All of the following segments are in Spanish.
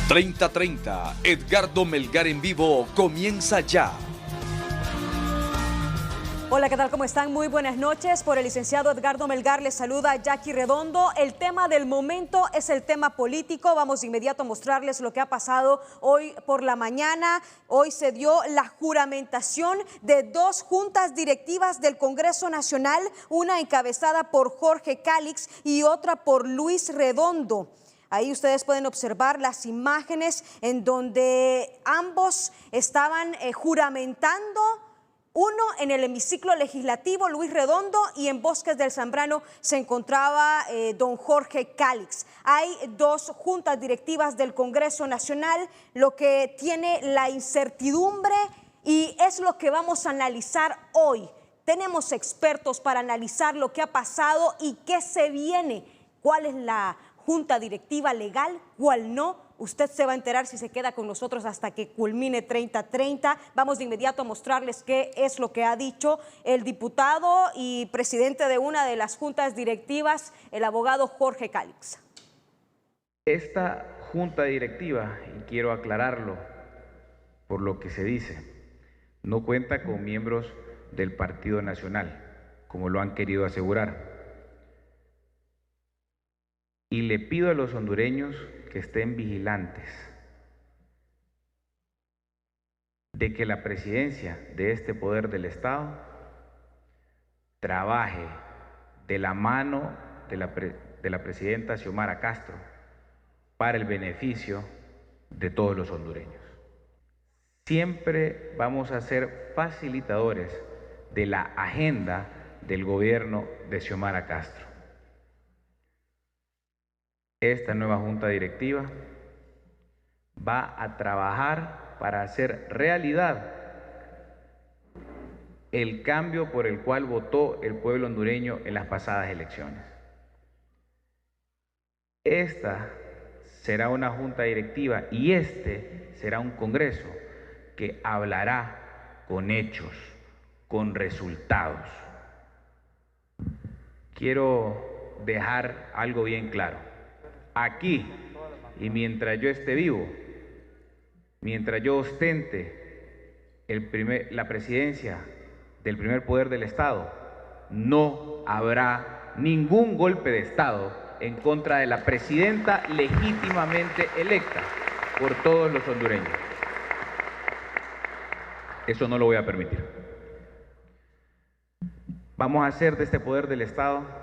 30:30, Edgardo Melgar en vivo comienza ya. Hola, ¿qué tal? ¿Cómo están? Muy buenas noches. Por el licenciado Edgardo Melgar les saluda Jackie Redondo. El tema del momento es el tema político. Vamos de inmediato a mostrarles lo que ha pasado hoy por la mañana. Hoy se dio la juramentación de dos juntas directivas del Congreso Nacional, una encabezada por Jorge Calix y otra por Luis Redondo. Ahí ustedes pueden observar las imágenes en donde ambos estaban juramentando. Uno en el hemiciclo legislativo, Luis Redondo, y en Bosques del Zambrano se encontraba don Jorge Calix. Hay dos juntas directivas del Congreso Nacional, lo que tiene la incertidumbre y es lo que vamos a analizar hoy. Tenemos expertos para analizar lo que ha pasado y qué se viene, cuál es la junta directiva legal, cuál no. Usted se va a enterar si se queda con nosotros hasta que culmine 30:30. Vamos de inmediato a mostrarles qué es lo que ha dicho el diputado y presidente de una de las juntas directivas, el abogado Jorge Calix. Esta junta directiva, y quiero aclararlo por lo que se dice, no cuenta con miembros del Partido Nacional, como lo han querido asegurar. Y le pido a los hondureños que estén vigilantes de que la presidencia de este poder del Estado trabaje de la mano de la presidenta Xiomara Castro para el beneficio de todos los hondureños. Siempre vamos a ser facilitadores de la agenda del gobierno de Xiomara Castro. Esta nueva junta directiva va a trabajar para hacer realidad el cambio por el cual votó el pueblo hondureño en las pasadas elecciones. Esta será una junta directiva y este será un Congreso que hablará con hechos, con resultados. Quiero dejar algo bien claro. Aquí, y mientras yo esté vivo, mientras yo ostente la presidencia del primer poder del Estado, no habrá ningún golpe de Estado en contra de la presidenta legítimamente electa por todos los hondureños. Eso no lo voy a permitir. Vamos a hacer de este poder del Estado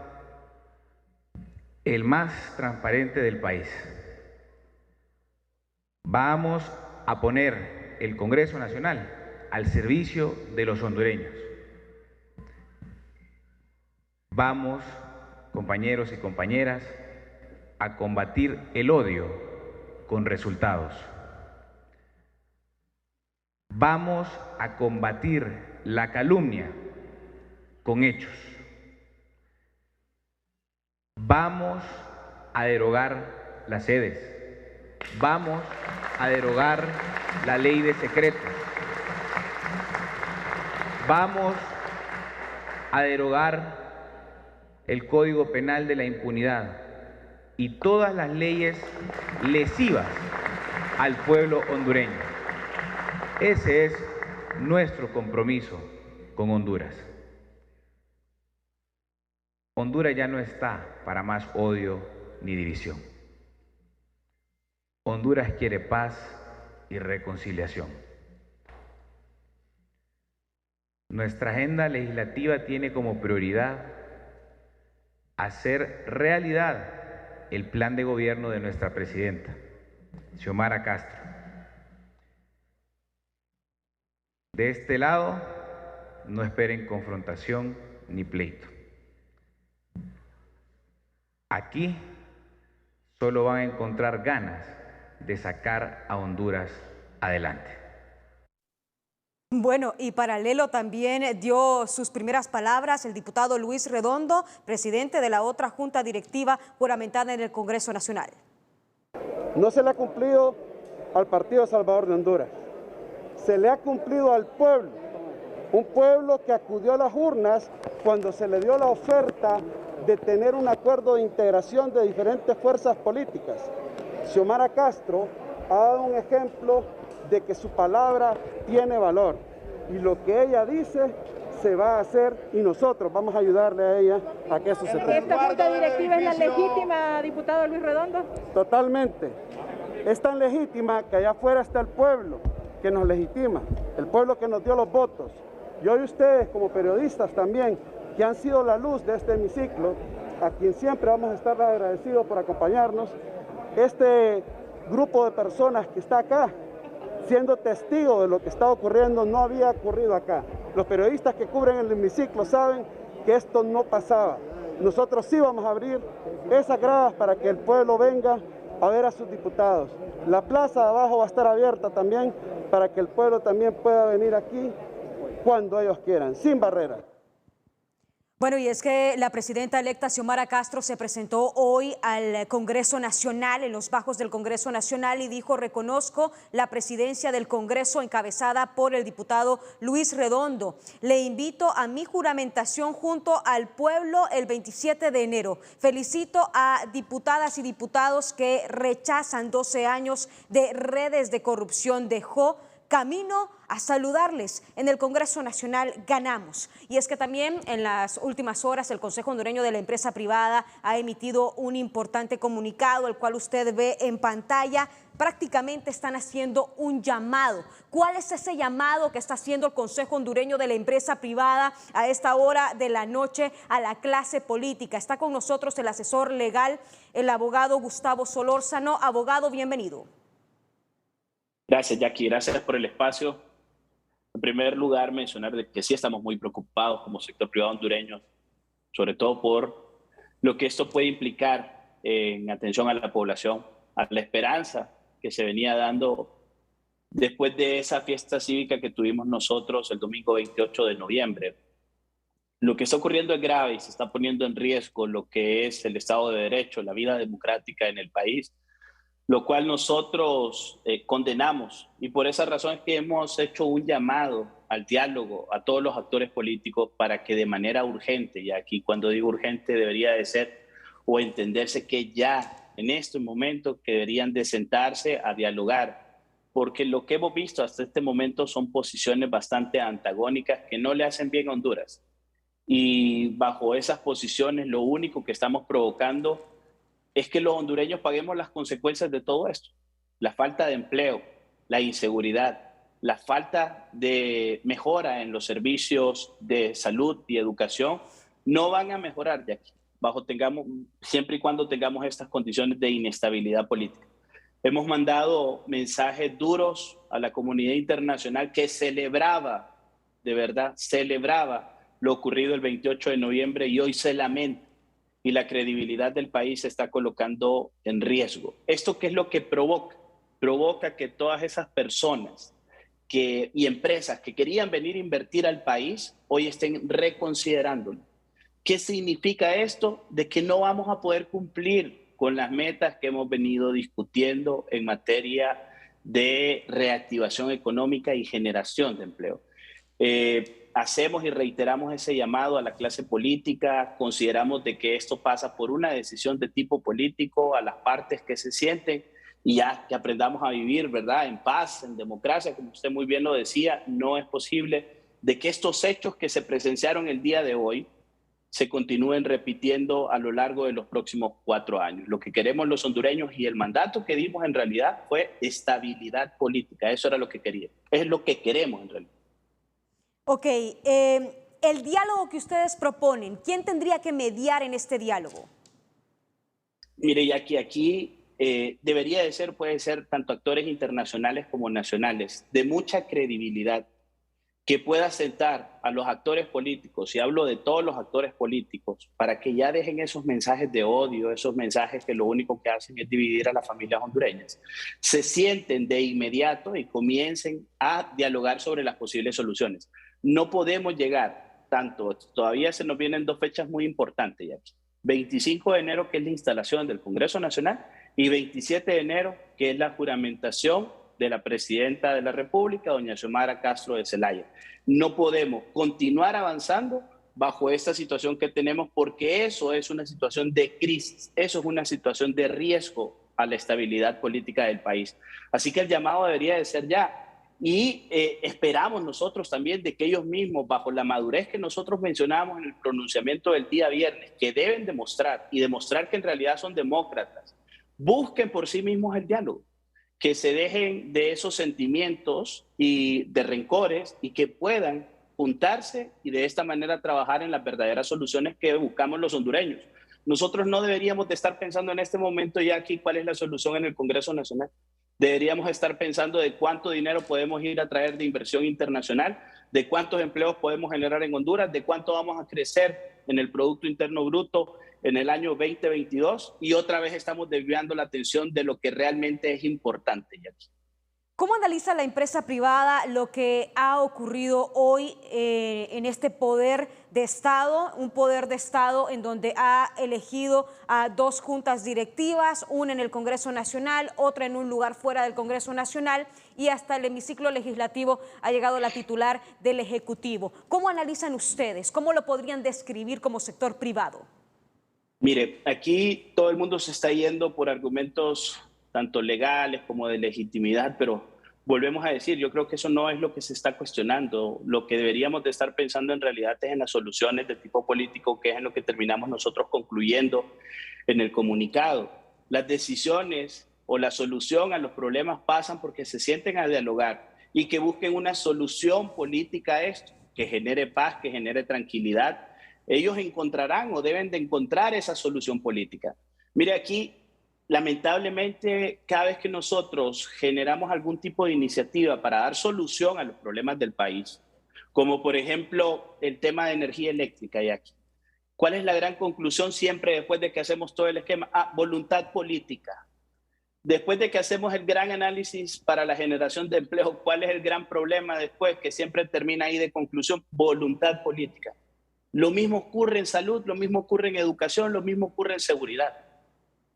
el más transparente del país. Vamos a poner el Congreso Nacional al servicio de los hondureños. Vamos, compañeros y compañeras, a combatir el odio con resultados. Vamos a combatir la calumnia con hechos. Vamos a derogar las sedes. Vamos a derogar la ley de secretos. Vamos a derogar el Código Penal de la impunidad y todas las leyes lesivas al pueblo hondureño. Ese es nuestro compromiso con Honduras. Honduras ya no está para más odio ni división. Honduras quiere paz y reconciliación. Nuestra agenda legislativa tiene como prioridad hacer realidad el plan de gobierno de nuestra presidenta, Xiomara Castro. De este lado, no esperen confrontación ni pleito. Aquí solo van a encontrar ganas de sacar a Honduras adelante. Bueno, y paralelo también dio sus primeras palabras el diputado Luis Redondo, presidente de la otra junta directiva juramentada en el Congreso Nacional. No se le ha cumplido al Partido Salvador de Honduras, se le ha cumplido al pueblo, un pueblo que acudió a las urnas cuando se le dio la oferta de tener un acuerdo de integración de diferentes fuerzas políticas. Xiomara Castro ha dado un ejemplo de que su palabra tiene valor y lo que ella dice se va a hacer y nosotros vamos a ayudarle a ella a que eso se tenga. ¿Esta junta directiva es la legítima, diputado Luis Redondo? Totalmente. Es tan legítima que allá afuera está el pueblo que nos legitima, el pueblo que nos dio los votos. Y hoy ustedes como periodistas también, que han sido la luz de este hemiciclo, a quien siempre vamos a estar agradecidos por acompañarnos, este grupo de personas que está acá, siendo testigo de lo que está ocurriendo, no había ocurrido acá. Los periodistas que cubren el hemiciclo saben que esto no pasaba. Nosotros sí vamos a abrir esas gradas para que el pueblo venga a ver a sus diputados. La plaza de abajo va a estar abierta también para que el pueblo también pueda venir aquí cuando ellos quieran, sin barreras. Bueno, y es que la presidenta electa Xiomara Castro se presentó hoy al Congreso Nacional, en los bajos del Congreso Nacional, y dijo: reconozco la presidencia del Congreso encabezada por el diputado Luis Redondo. Le invito a mi juramentación junto al pueblo el 27 de enero. Felicito a diputadas y diputados que rechazan 12 años de redes de corrupción. Dejó camino a saludarles. En el Congreso Nacional ganamos. Y es que también en las últimas horas el Consejo Hondureño de la Empresa Privada ha emitido un importante comunicado, el cual usted ve en pantalla. Prácticamente están haciendo un llamado. ¿Cuál es ese llamado que está haciendo el Consejo Hondureño de la Empresa Privada a esta hora de la noche a la clase política? Está con nosotros el asesor legal, el abogado Gustavo Solórzano. Abogado, bienvenido. Gracias, Jackie. Gracias por el espacio. En primer lugar, mencionar de que sí estamos muy preocupados como sector privado hondureño, sobre todo por lo que esto puede implicar en atención a la población, a la esperanza que se venía dando después de esa fiesta cívica que tuvimos nosotros el domingo 28 de noviembre. Lo que está ocurriendo es grave y se está poniendo en riesgo lo que es el Estado de Derecho, la vida democrática en el país, lo cual nosotros condenamos, y por esa razón es que hemos hecho un llamado al diálogo a todos los actores políticos para que de manera urgente, y aquí cuando digo urgente debería de ser o entenderse que ya en este momento que deberían de sentarse a dialogar, porque lo que hemos visto hasta este momento son posiciones bastante antagónicas que no le hacen bien a Honduras, y bajo esas posiciones lo único que estamos provocando es que los hondureños paguemos las consecuencias de todo esto. La falta de empleo, la inseguridad, la falta de mejora en los servicios de salud y educación no van a mejorar de aquí, siempre y cuando tengamos estas condiciones de inestabilidad política. Hemos mandado mensajes duros a la comunidad internacional que celebraba, de verdad, celebraba lo ocurrido el 28 de noviembre y hoy se lamenta. Y la credibilidad del país se está colocando en riesgo. ¿Esto qué es lo que provoca? Provoca que todas esas personas y empresas que querían venir a invertir al país hoy estén reconsiderándolo. ¿Qué significa esto? De que no vamos a poder cumplir con las metas que hemos venido discutiendo en materia de reactivación económica y generación de empleo. Hacemos y reiteramos ese llamado a la clase política. Consideramos de que esto pasa por una decisión de tipo político a las partes que se sienten y ya que aprendamos a vivir, ¿verdad?, en paz, en democracia, como usted muy bien lo decía. No es posible de que estos hechos que se presenciaron el día de hoy se continúen repitiendo a lo largo de los próximos 4 años. Lo que queremos los hondureños y el mandato que dimos en realidad fue estabilidad política. Eso era lo que queríamos. Es lo que queremos en realidad. Ok, el diálogo que ustedes proponen, ¿quién tendría que mediar en este diálogo? Mire, Jackie, aquí debería de ser, puede ser tanto actores internacionales como nacionales, de mucha credibilidad, que pueda sentar a los actores políticos, y hablo de todos los actores políticos, para que ya dejen esos mensajes de odio, esos mensajes que lo único que hacen es dividir a las familias hondureñas. Se sienten de inmediato y comiencen a dialogar sobre las posibles soluciones. No podemos llegar todavía se nos vienen 2 fechas muy importantes ya. 25 de enero, que es la instalación del Congreso Nacional, y 27 de enero, que es la juramentación de la presidenta de la República, doña Xiomara Castro de Zelaya. No podemos continuar avanzando bajo esta situación que tenemos, porque eso es una situación de crisis, eso es una situación de riesgo a la estabilidad política del país. Así que el llamado debería de ser ya. Y esperamos nosotros también de que ellos mismos, bajo la madurez que nosotros mencionábamos en el pronunciamiento del día viernes, que deben demostrar y demostrar que en realidad son demócratas, busquen por sí mismos el diálogo, que se dejen de esos sentimientos y de rencores y que puedan juntarse y de esta manera trabajar en las verdaderas soluciones que buscamos los hondureños. Nosotros no deberíamos de estar pensando en este momento ya aquí cuál es la solución en el Congreso Nacional. Deberíamos estar pensando de cuánto dinero podemos ir a traer de inversión internacional, de cuántos empleos podemos generar en Honduras, de cuánto vamos a crecer en el Producto Interno Bruto en el año 2022 y otra vez estamos desviando la atención de lo que realmente es importante, Jackie. ¿Cómo analiza la empresa privada lo que ha ocurrido hoy en este poder de Estado? Un poder de Estado en donde ha elegido a 2 juntas directivas, una en el Congreso Nacional, otra en un lugar fuera del Congreso Nacional y hasta el hemiciclo legislativo ha llegado la titular del Ejecutivo. ¿Cómo analizan ustedes? ¿Cómo lo podrían describir como sector privado? Mire, aquí todo el mundo se está yendo por argumentos tanto legales como de legitimidad, pero volvemos a decir, yo creo que eso no es lo que se está cuestionando. Lo que deberíamos de estar pensando en realidad es en las soluciones de tipo político, que es en lo que terminamos nosotros concluyendo en el comunicado. Las decisiones o la solución a los problemas pasan porque se sienten a dialogar y que busquen una solución política a esto, que genere paz, que genere tranquilidad. Ellos encontrarán o deben de encontrar esa solución política. Mire, aquí lamentablemente, cada vez que nosotros generamos algún tipo de iniciativa para dar solución a los problemas del país, como por ejemplo el tema de energía eléctrica, y aquí, ¿cuál es la gran conclusión siempre después de que hacemos todo el esquema? Voluntad política. Después de que hacemos el gran análisis para la generación de empleo, ¿cuál es el gran problema después que siempre termina ahí de conclusión? Voluntad política. Lo mismo ocurre en salud, lo mismo ocurre en educación, lo mismo ocurre en seguridad.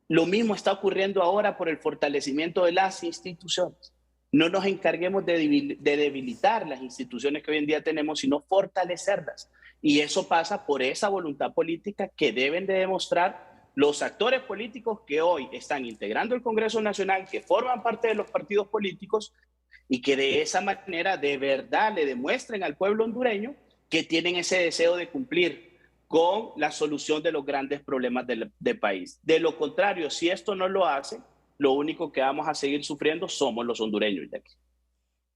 Lo mismo está ocurriendo ahora por el fortalecimiento de las instituciones. No nos encarguemos de debilitar las instituciones que hoy en día tenemos, sino fortalecerlas. Y eso pasa por esa voluntad política que deben de demostrar los actores políticos que hoy están integrando el Congreso Nacional, que forman parte de los partidos políticos y que de esa manera de verdad le demuestren al pueblo hondureño que tienen ese deseo de cumplir con la solución de los grandes problemas del país. De lo contrario, si esto no lo hace, lo único que vamos a seguir sufriendo somos los hondureños, Jackie.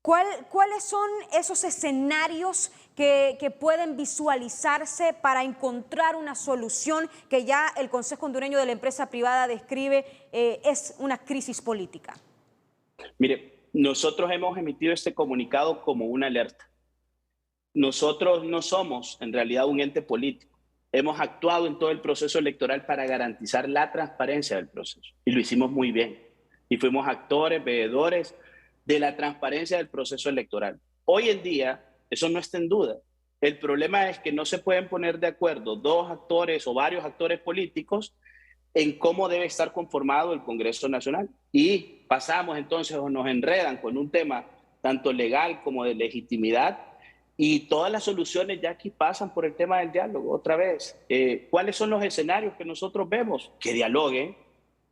¿Cuáles son esos escenarios que pueden visualizarse para encontrar una solución que ya el Consejo Hondureño de la Empresa Privada describe es una crisis política? Mire, nosotros hemos emitido este comunicado como una alerta. Nosotros no somos en realidad un ente político. Hemos actuado en todo el proceso electoral para garantizar la transparencia del proceso y lo hicimos muy bien. Y fuimos actores, veedores de la transparencia del proceso electoral. Hoy en día, eso no está en duda. El problema es que no se pueden poner de acuerdo 2 actores o varios actores políticos en cómo debe estar conformado el Congreso Nacional. Y pasamos entonces o nos enredan con un tema tanto legal como de legitimidad. Y todas las soluciones ya aquí pasan por el tema del diálogo. Otra vez, ¿cuáles son los escenarios que nosotros vemos? Que dialoguen.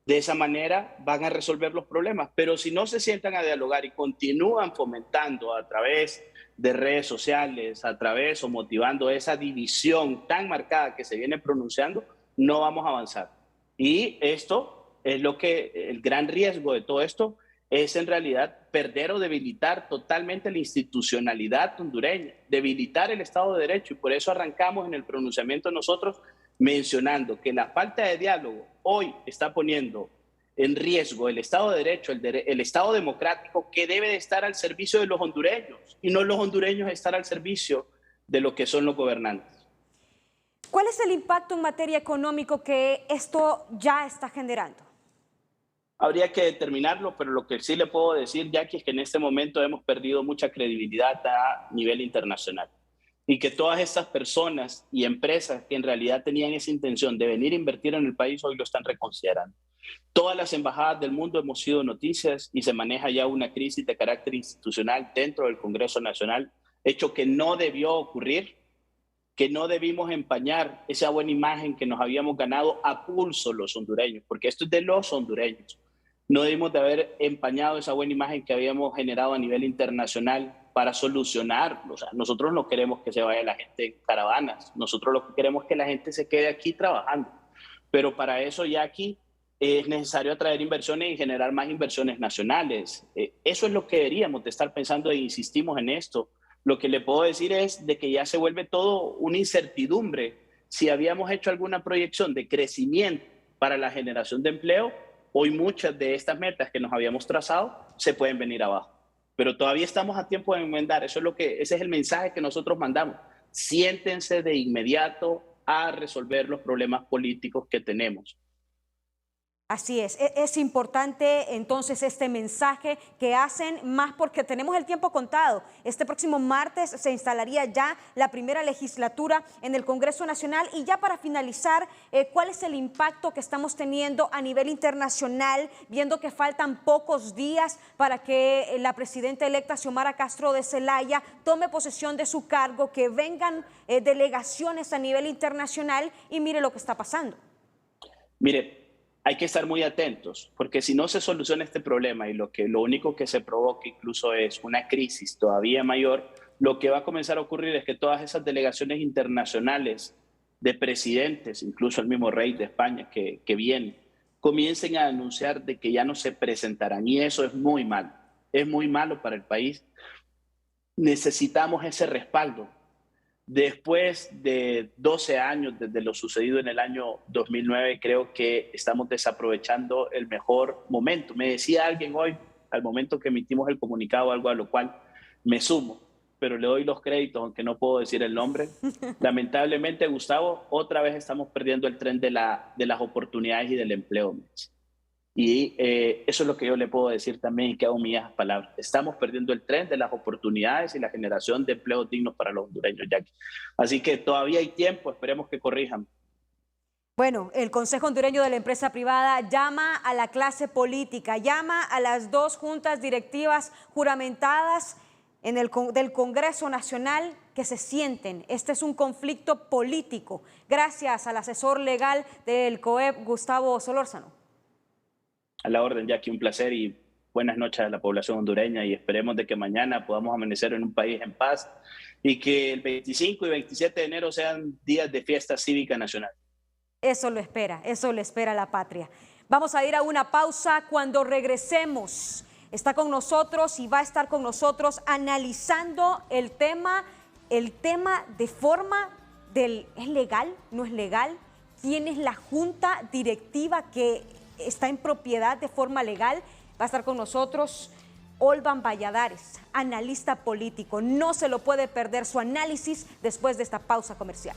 De esa manera van a resolver los problemas. Pero si no se sientan a dialogar y continúan fomentando a través de redes sociales, a través o motivando esa división tan marcada que se viene pronunciando, no vamos a avanzar. Y esto es lo que, el gran riesgo de todo esto es en realidad perder o debilitar totalmente la institucionalidad hondureña, debilitar el Estado de Derecho. Y por eso arrancamos en el pronunciamiento nosotros mencionando que la falta de diálogo hoy está poniendo en riesgo el Estado de Derecho, el Estado democrático que debe de estar al servicio de los hondureños y no los hondureños estar al servicio de lo que son los gobernantes. ¿Cuál es el impacto en materia económica que esto ya está generando? Habría que determinarlo, pero lo que sí le puedo decir, Jackie, es que en este momento hemos perdido mucha credibilidad a nivel internacional y que todas estas personas y empresas que en realidad tenían esa intención de venir a invertir en el país hoy lo están reconsiderando. Todas las embajadas del mundo hemos sido noticias y se maneja ya una crisis de carácter institucional dentro del Congreso Nacional, hecho que no debió ocurrir, que no debimos empañar esa buena imagen que nos habíamos ganado a pulso los hondureños, porque esto es de los hondureños. No debimos de haber empañado esa buena imagen que habíamos generado a nivel internacional para solucionar. O sea, nosotros no queremos que se vaya la gente en caravanas, nosotros lo que queremos es que la gente se quede aquí trabajando. Pero para eso ya aquí es necesario atraer inversiones y generar más inversiones nacionales. Eso es lo que deberíamos de estar pensando e insistimos en esto. Lo que le puedo decir es de que ya se vuelve todo una incertidumbre. Si habíamos hecho alguna proyección de crecimiento para la generación de empleo, hoy muchas de estas metas que nos habíamos trazado se pueden venir abajo. Pero todavía estamos a tiempo de enmendar. Ese es el mensaje que nosotros mandamos. Siéntense de inmediato a resolver los problemas políticos que tenemos. Así es importante entonces este mensaje que hacen, más porque tenemos el tiempo contado. Este próximo martes se instalaría ya la primera legislatura en el Congreso Nacional y ya para finalizar, ¿cuál es el impacto que estamos teniendo a nivel internacional, viendo que faltan pocos días para que la presidenta electa Xiomara Castro de Zelaya tome posesión de su cargo, que vengan delegaciones a nivel internacional y mire lo que está pasando? Mire, hay que estar muy atentos, porque si no se soluciona este problema y lo único que se provoca incluso es una crisis todavía mayor, lo que va a comenzar a ocurrir es que todas esas delegaciones internacionales de presidentes, incluso el mismo rey de España que viene, comiencen a anunciar de que ya no se presentarán, y eso es muy malo para el país. Necesitamos ese respaldo. Después de 12 años desde lo sucedido en el año 2009, creo que estamos desaprovechando el mejor momento. Me decía alguien hoy, al momento que emitimos el comunicado, algo a lo cual me sumo, pero le doy los créditos, aunque no puedo decir el nombre. Lamentablemente, Gustavo, otra vez estamos perdiendo el tren de las oportunidades y del empleo. Y eso es lo que yo le puedo decir también y que hago mías palabras. Estamos perdiendo el tren de las oportunidades y la generación de empleos dignos para los hondureños, Jackie. Así que todavía hay tiempo, esperemos que corrijan. Bueno, el Consejo Hondureño de la Empresa Privada llama a la clase política, llama a las dos juntas directivas juramentadas del Congreso Nacional que se sienten. Este es un conflicto político. Gracias al asesor legal del COEP, Gustavo Solórzano. A la orden, Jackie, un placer y buenas noches a la población hondureña, y esperemos de que mañana podamos amanecer en un país en paz y que el 25 y 27 de enero sean días de fiesta cívica nacional. Eso lo espera la patria. Vamos a ir a una pausa. Cuando regresemos, está con nosotros y va a estar con nosotros analizando el tema de forma del ¿es legal? ¿No es legal? ¿Quién es la junta directiva que está en propiedad de forma legal? Va a estar con nosotros Olvan Valladares, analista político. No se lo puede perder su análisis después de esta pausa comercial.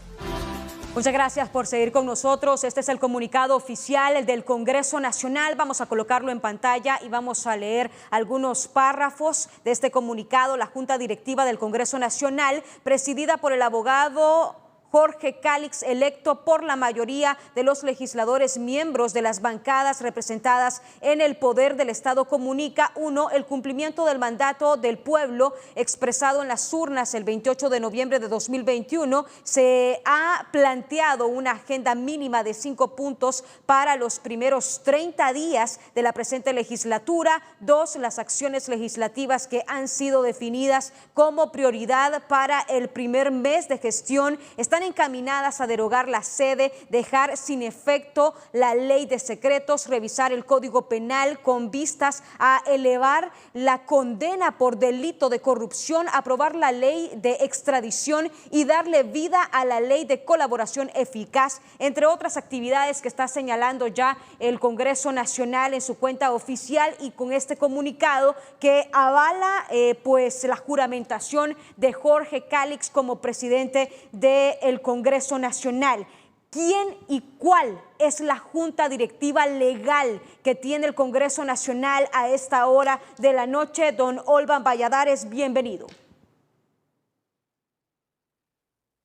Muchas gracias por seguir con nosotros. Este es el comunicado oficial del Congreso Nacional. Vamos a colocarlo en pantalla y vamos a leer algunos párrafos de este comunicado. La Junta Directiva del Congreso Nacional, presidida por el abogado Jorge Cálix, electo por la mayoría de los legisladores miembros de las bancadas representadas en el poder del Estado, comunica: 1. El cumplimiento del mandato del pueblo expresado en las urnas el 28 de noviembre de 2021. Se ha planteado una agenda mínima de 5 puntos para los primeros 30 días de la presente legislatura. 2. Las acciones legislativas que han sido definidas como prioridad para el primer mes de gestión están encaminadas a derogar la sede, dejar sin efecto la ley de secretos, revisar el Código Penal con vistas a elevar la condena por delito de corrupción, aprobar la ley de extradición y darle vida a la ley de colaboración eficaz, entre otras actividades que está señalando ya el Congreso Nacional en su cuenta oficial, y con este comunicado que avala pues la juramentación de Jorge Cálix como presidente del Congreso Nacional. ¿Quién y cuál es la junta directiva legal que tiene el Congreso Nacional a esta hora de la noche? Don Olvan Valladares, bienvenido.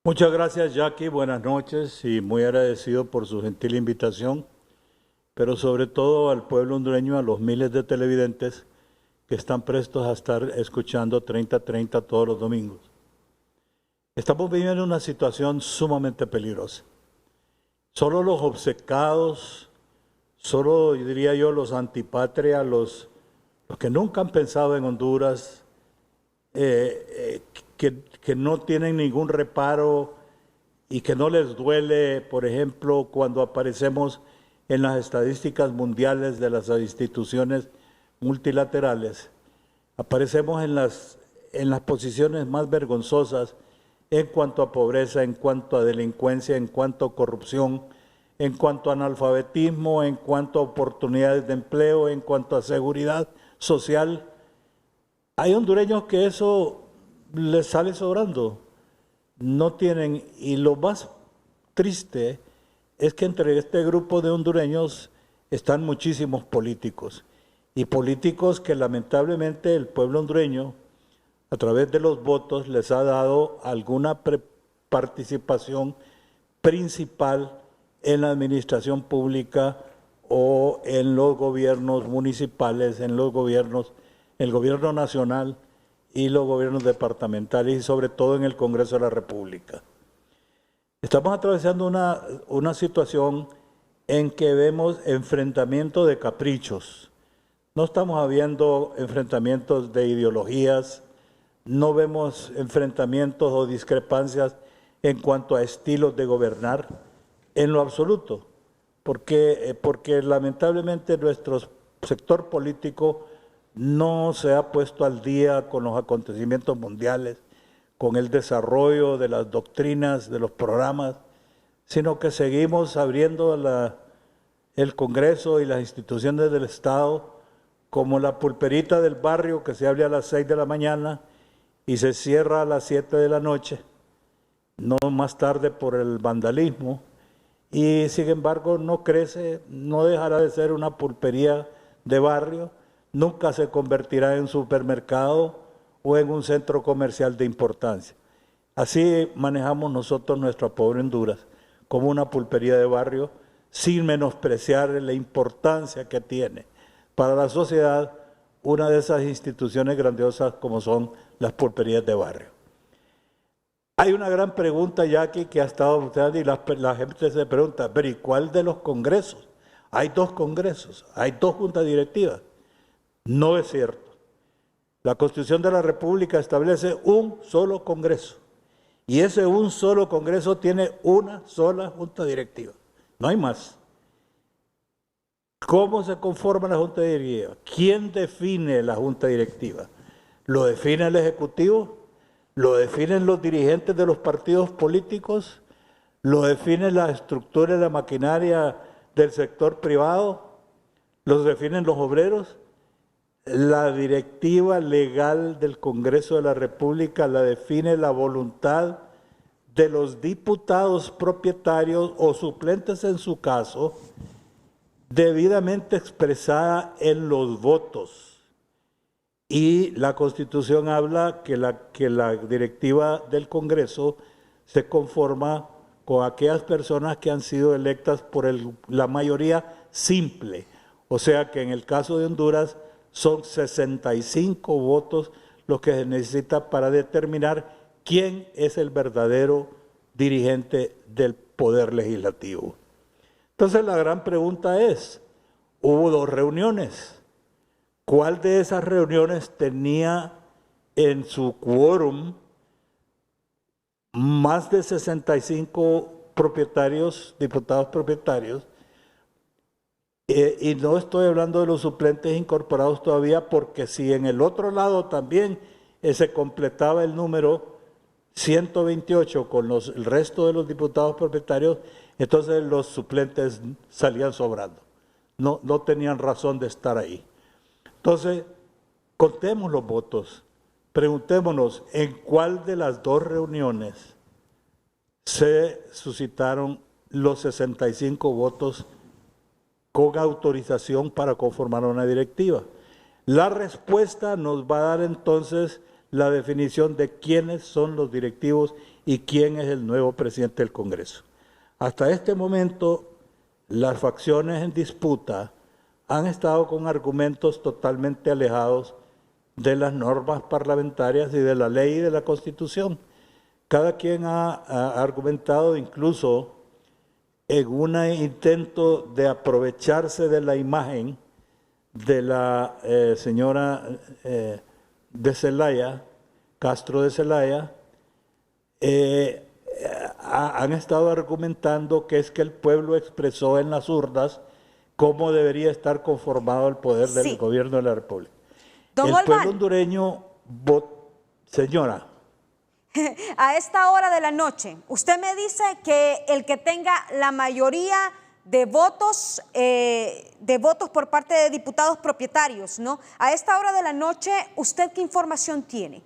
Muchas gracias, Jackie. Buenas noches y muy agradecido por su gentil invitación, pero sobre todo al pueblo hondureño, a los miles de televidentes que están prestos a estar escuchando 30-30 todos los domingos. Estamos viviendo una situación sumamente peligrosa. Solo los obcecados, solo diría yo los antipatria, los que nunca han pensado en Honduras, que no tienen ningún reparo y que no les duele, por ejemplo, cuando aparecemos en las estadísticas mundiales de las instituciones multilaterales, aparecemos en las posiciones más vergonzosas en cuanto a pobreza, en cuanto a delincuencia, en cuanto a corrupción, en cuanto a analfabetismo, en cuanto a oportunidades de empleo, en cuanto a seguridad social. Hay hondureños que eso les sale sobrando, no tienen, y lo más triste es que entre este grupo de hondureños están muchísimos políticos, y políticos que lamentablemente el pueblo hondureño, a través de los votos, les ha dado alguna participación principal en la administración pública o en los gobiernos municipales, en los gobiernos, el gobierno nacional y los gobiernos departamentales, y sobre todo en el Congreso de la República. Estamos atravesando una situación en que vemos enfrentamiento de caprichos. No estamos viendo enfrentamientos de ideologías, no vemos enfrentamientos o discrepancias en cuanto a estilos de gobernar en lo absoluto, porque lamentablemente nuestro sector político no se ha puesto al día con los acontecimientos mundiales, con el desarrollo de las doctrinas, de los programas, sino que seguimos abriendo el Congreso y las instituciones del Estado como la pulperita del barrio que se abre a las 6 de la mañana y se cierra a las 7 de la noche, no más tarde por el vandalismo, y sin embargo no crece, no dejará de ser una pulpería de barrio, nunca se convertirá en supermercado o en un centro comercial de importancia. Así manejamos nosotros nuestra pobre Honduras, como una pulpería de barrio, sin menospreciar la importancia que tiene para la sociedad una de esas instituciones grandiosas como son las pulperías de barrio. Hay una gran pregunta, Jackie, que ha estado usted y la gente se pregunta, pero ¿y cuál de los congresos? Hay 2 congresos, hay 2 juntas directivas. No es cierto. La Constitución de la República establece un solo Congreso, y ese un solo Congreso tiene una sola junta directiva, no hay más. ¿Cómo se conforma la junta directiva? ¿Quién define la junta directiva? ¿Lo define el Ejecutivo? ¿Lo definen los dirigentes de los partidos políticos? ¿Lo define la estructura y la maquinaria del sector privado? ¿Los definen los obreros? La directiva legal del Congreso de la República la define la voluntad de los diputados propietarios o suplentes en su caso, debidamente expresada en los votos. Y la Constitución habla que la directiva del Congreso se conforma con aquellas personas que han sido electas por la mayoría simple. O sea que en el caso de Honduras son 65 votos los que se necesita para determinar quién es el verdadero dirigente del Poder Legislativo. Entonces la gran pregunta es, hubo 2 reuniones. ¿Cuál de esas reuniones tenía en su quórum más de 65 propietarios, diputados propietarios? Y no estoy hablando de los suplentes incorporados todavía, porque si en el otro lado también se completaba el número 128 con el resto de los diputados propietarios, entonces los suplentes salían sobrando. No tenían razón de estar ahí. Entonces, contemos los votos, preguntémonos en cuál de las 2 reuniones se suscitaron los 65 votos con autorización para conformar una directiva. La respuesta nos va a dar entonces la definición de quiénes son los directivos y quién es el nuevo presidente del Congreso. Hasta este momento, las facciones en disputa han estado con argumentos totalmente alejados de las normas parlamentarias y de la ley y de la Constitución. Cada quien ha argumentado incluso en un intento de aprovecharse de la imagen de la señora de Zelaya, Castro de Zelaya, han estado argumentando que es que el pueblo expresó en las urnas cómo debería estar conformado el poder del gobierno de la República. El pueblo hondureño, señora. A esta hora de la noche, usted me dice que el que tenga la mayoría de votos por parte de diputados propietarios, ¿no? A esta hora de la noche, ¿usted qué información tiene?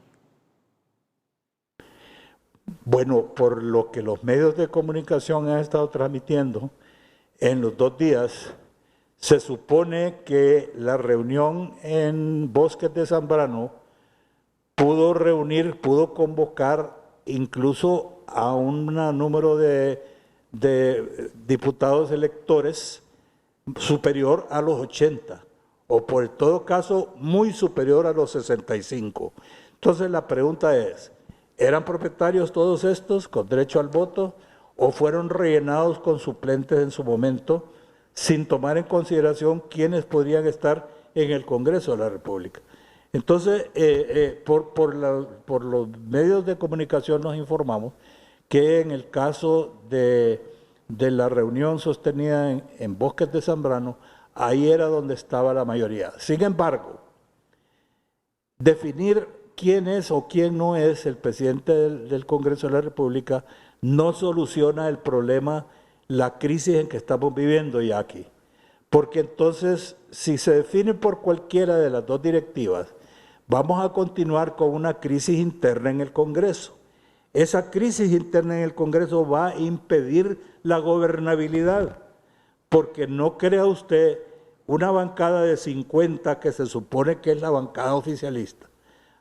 Bueno, por lo que los medios de comunicación han estado transmitiendo en los 2 días, se supone que la reunión en Bosques de Zambrano pudo convocar incluso a un número de diputados electores superior a los 80, o por todo caso muy superior a los 65. Entonces la pregunta es, ¿eran propietarios todos estos con derecho al voto o fueron rellenados con suplentes en su momento sin tomar en consideración quiénes podrían estar en el Congreso de la República? Entonces, por los medios de comunicación nos informamos que en el caso de la reunión sostenida en Bosques de Zambrano, ahí era donde estaba la mayoría. Sin embargo, definir quién es o quién no es el presidente del Congreso de la República no soluciona el problema, la crisis en que estamos viviendo ya aquí. Porque entonces, si se define por cualquiera de las dos directivas, vamos a continuar con una crisis interna en el Congreso. Esa crisis interna en el Congreso va a impedir la gobernabilidad, porque no crea usted una bancada de 50 que se supone que es la bancada oficialista,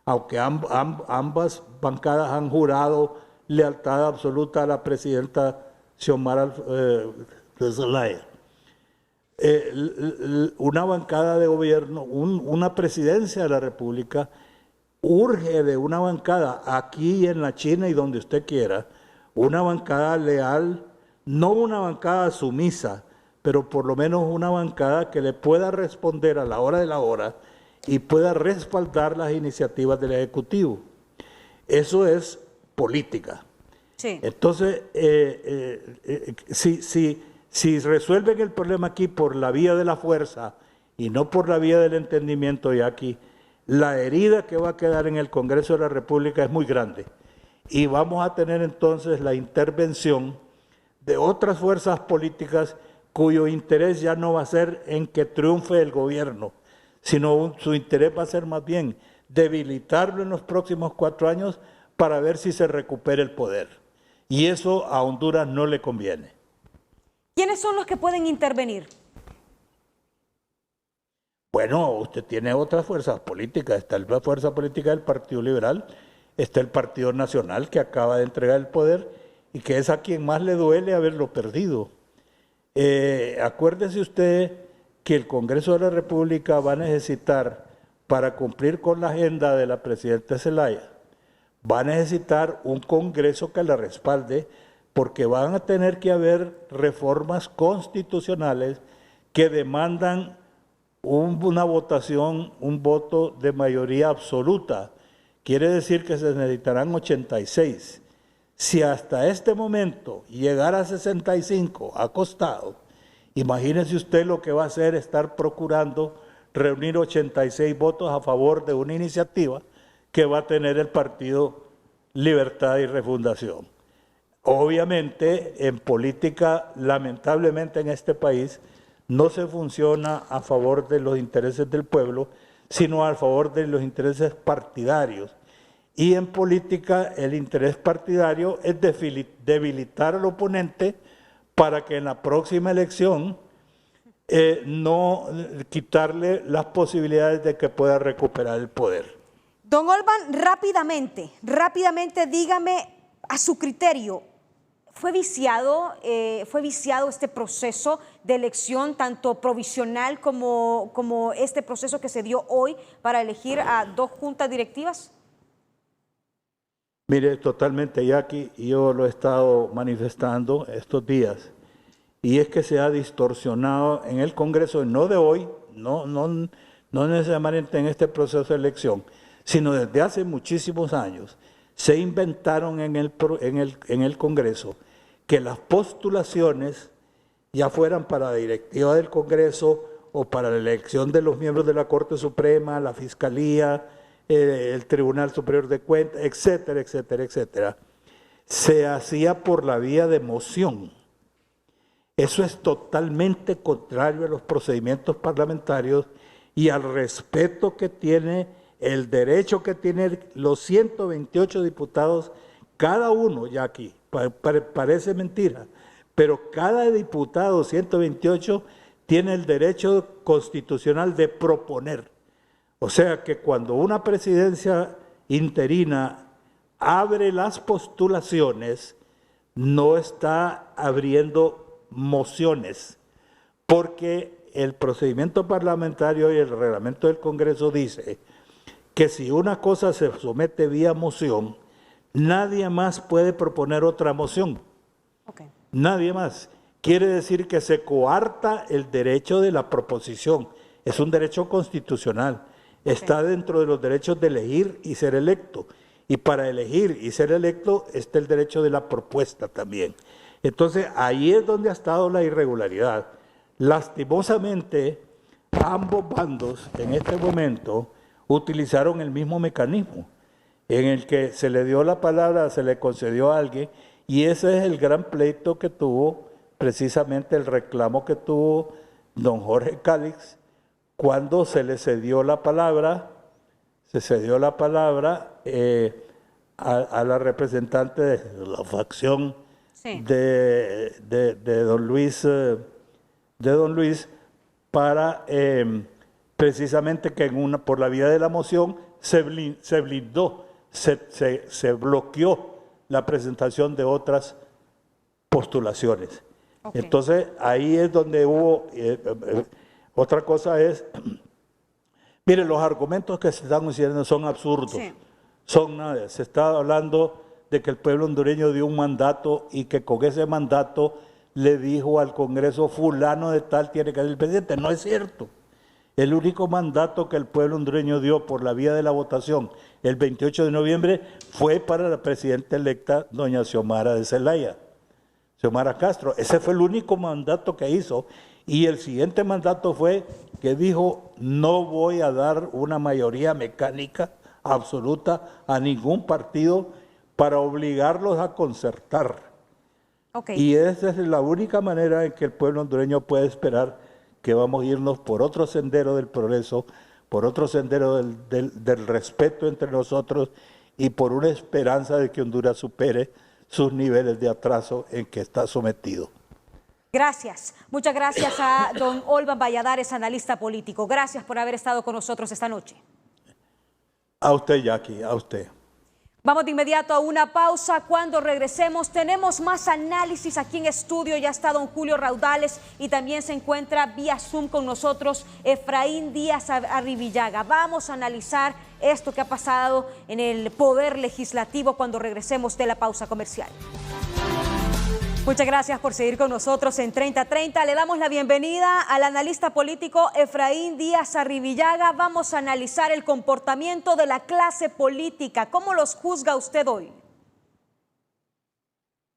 aunque ambas bancadas han jurado lealtad absoluta a la presidenta Xiomara de Zelaya. Una bancada de gobierno, una presidencia de la República, urge de una bancada aquí en la China y donde usted quiera, una bancada leal, no una bancada sumisa, pero por lo menos una bancada que le pueda responder a la hora de la hora y pueda respaldar las iniciativas del Ejecutivo. Eso es política. Sí. Entonces, si resuelven el problema aquí por la vía de la fuerza y no por la vía del entendimiento, y aquí la herida que va a quedar en el Congreso de la República es muy grande. Y vamos a tener entonces la intervención de otras fuerzas políticas cuyo interés ya no va a ser en que triunfe el gobierno, sino su interés va a ser más bien debilitarlo en los próximos 4 años para ver si se recupera el poder. Y eso a Honduras no le conviene. ¿Quiénes son los que pueden intervenir? Bueno, usted tiene otras fuerzas políticas. Está la fuerza política del Partido Liberal, está el Partido Nacional que acaba de entregar el poder y que es a quien más le duele haberlo perdido. Acuérdese usted que el Congreso de la República va a necesitar, para cumplir con la agenda de la presidenta Zelaya, va a necesitar un Congreso que la respalde, porque van a tener que haber reformas constitucionales que demandan una votación, un voto de mayoría absoluta. Quiere decir que se necesitarán 86. Si hasta este momento llegara a 65 acostado, imagínese usted lo que va a hacer estar procurando reunir 86 votos a favor de una iniciativa que va a tener el Partido Libertad y Refundación. Obviamente, en política, lamentablemente en este país, no se funciona a favor de los intereses del pueblo, sino a favor de los intereses partidarios. Y en política, el interés partidario es debilitar al oponente para que en la próxima elección no quitarle las posibilidades de que pueda recuperar el poder. Don Olvan, rápidamente dígame, a su criterio, ¿fue viciado este proceso de elección, tanto provisional como este proceso que se dio hoy para elegir a 2 juntas directivas? Mire, totalmente, Jackie, yo lo he estado manifestando estos días. y es que se ha distorsionado en el Congreso, no de hoy, no necesariamente en este proceso de elección, sino desde hace muchísimos años. Se inventaron en el Congreso que las postulaciones, ya fueran para la directiva del Congreso o para la elección de los miembros de la Corte Suprema, la Fiscalía, el Tribunal Superior de Cuentas, etcétera, etcétera, etcétera, se hacía por la vía de moción. Eso es totalmente contrario a los procedimientos parlamentarios y al respeto que tiene, el derecho que tienen los 128 diputados, cada uno, ya aquí, parece mentira, pero cada diputado, 128, tiene el derecho constitucional de proponer. O sea que cuando una presidencia interina abre las postulaciones, no está abriendo mociones, porque el procedimiento parlamentario y el reglamento del Congreso dice que si una cosa se somete vía moción, nadie más puede proponer otra moción. Okay. Nadie más. Quiere decir que se coarta el derecho de la proposición. Es un derecho constitucional. Está dentro de los derechos de elegir y ser electo. Y para elegir y ser electo está el derecho de la propuesta también. Entonces, ahí es donde ha estado la irregularidad. Lastimosamente, ambos bandos en este momento utilizaron el mismo mecanismo, en el que se le dio la palabra, se le concedió a alguien, y ese es el gran pleito que tuvo, precisamente el reclamo que tuvo don Jorge Cálix, cuando se le cedió la palabra, a la representante de la facción de don Luis, para precisamente que por la vía de la moción se blindó, se bloqueó la presentación de otras postulaciones. Okay. Entonces, ahí es donde hubo... otra cosa es... Mire, los argumentos que se están diciendo son absurdos. Sí. Son nada. Se está hablando de que el pueblo hondureño dio un mandato y que con ese mandato le dijo al Congreso fulano de tal tiene que ser el presidente. No es cierto. El único mandato que el pueblo hondureño dio por la vía de la votación el 28 de noviembre fue para la presidenta electa doña Xiomara de Zelaya, Xiomara Castro. Ese fue el único mandato que hizo. Y el siguiente mandato fue que dijo, no voy a dar una mayoría mecánica absoluta a ningún partido para obligarlos a concertar. Okay. Y esa es la única manera en que el pueblo hondureño puede esperar que vamos a irnos por otro sendero del progreso, por otro sendero del respeto entre nosotros y por una esperanza de que Honduras supere sus niveles de atraso en que está sometido. Gracias. Muchas gracias a don Olvan Valladares, analista político. Gracias por haber estado con nosotros esta noche. A usted, Jackie, a usted. Vamos de inmediato a una pausa. Cuando regresemos tenemos más análisis aquí en estudio. Ya está don Julio Raudales y también se encuentra vía Zoom con nosotros Efraín Díaz Arribillaga. Vamos a analizar esto que ha pasado en el Poder Legislativo cuando regresemos de la pausa comercial. Muchas gracias por seguir con nosotros en 3030. Le damos la bienvenida al analista político Efraín Díaz Arribillaga. Vamos a analizar el comportamiento de la clase política. ¿Cómo los juzga usted hoy?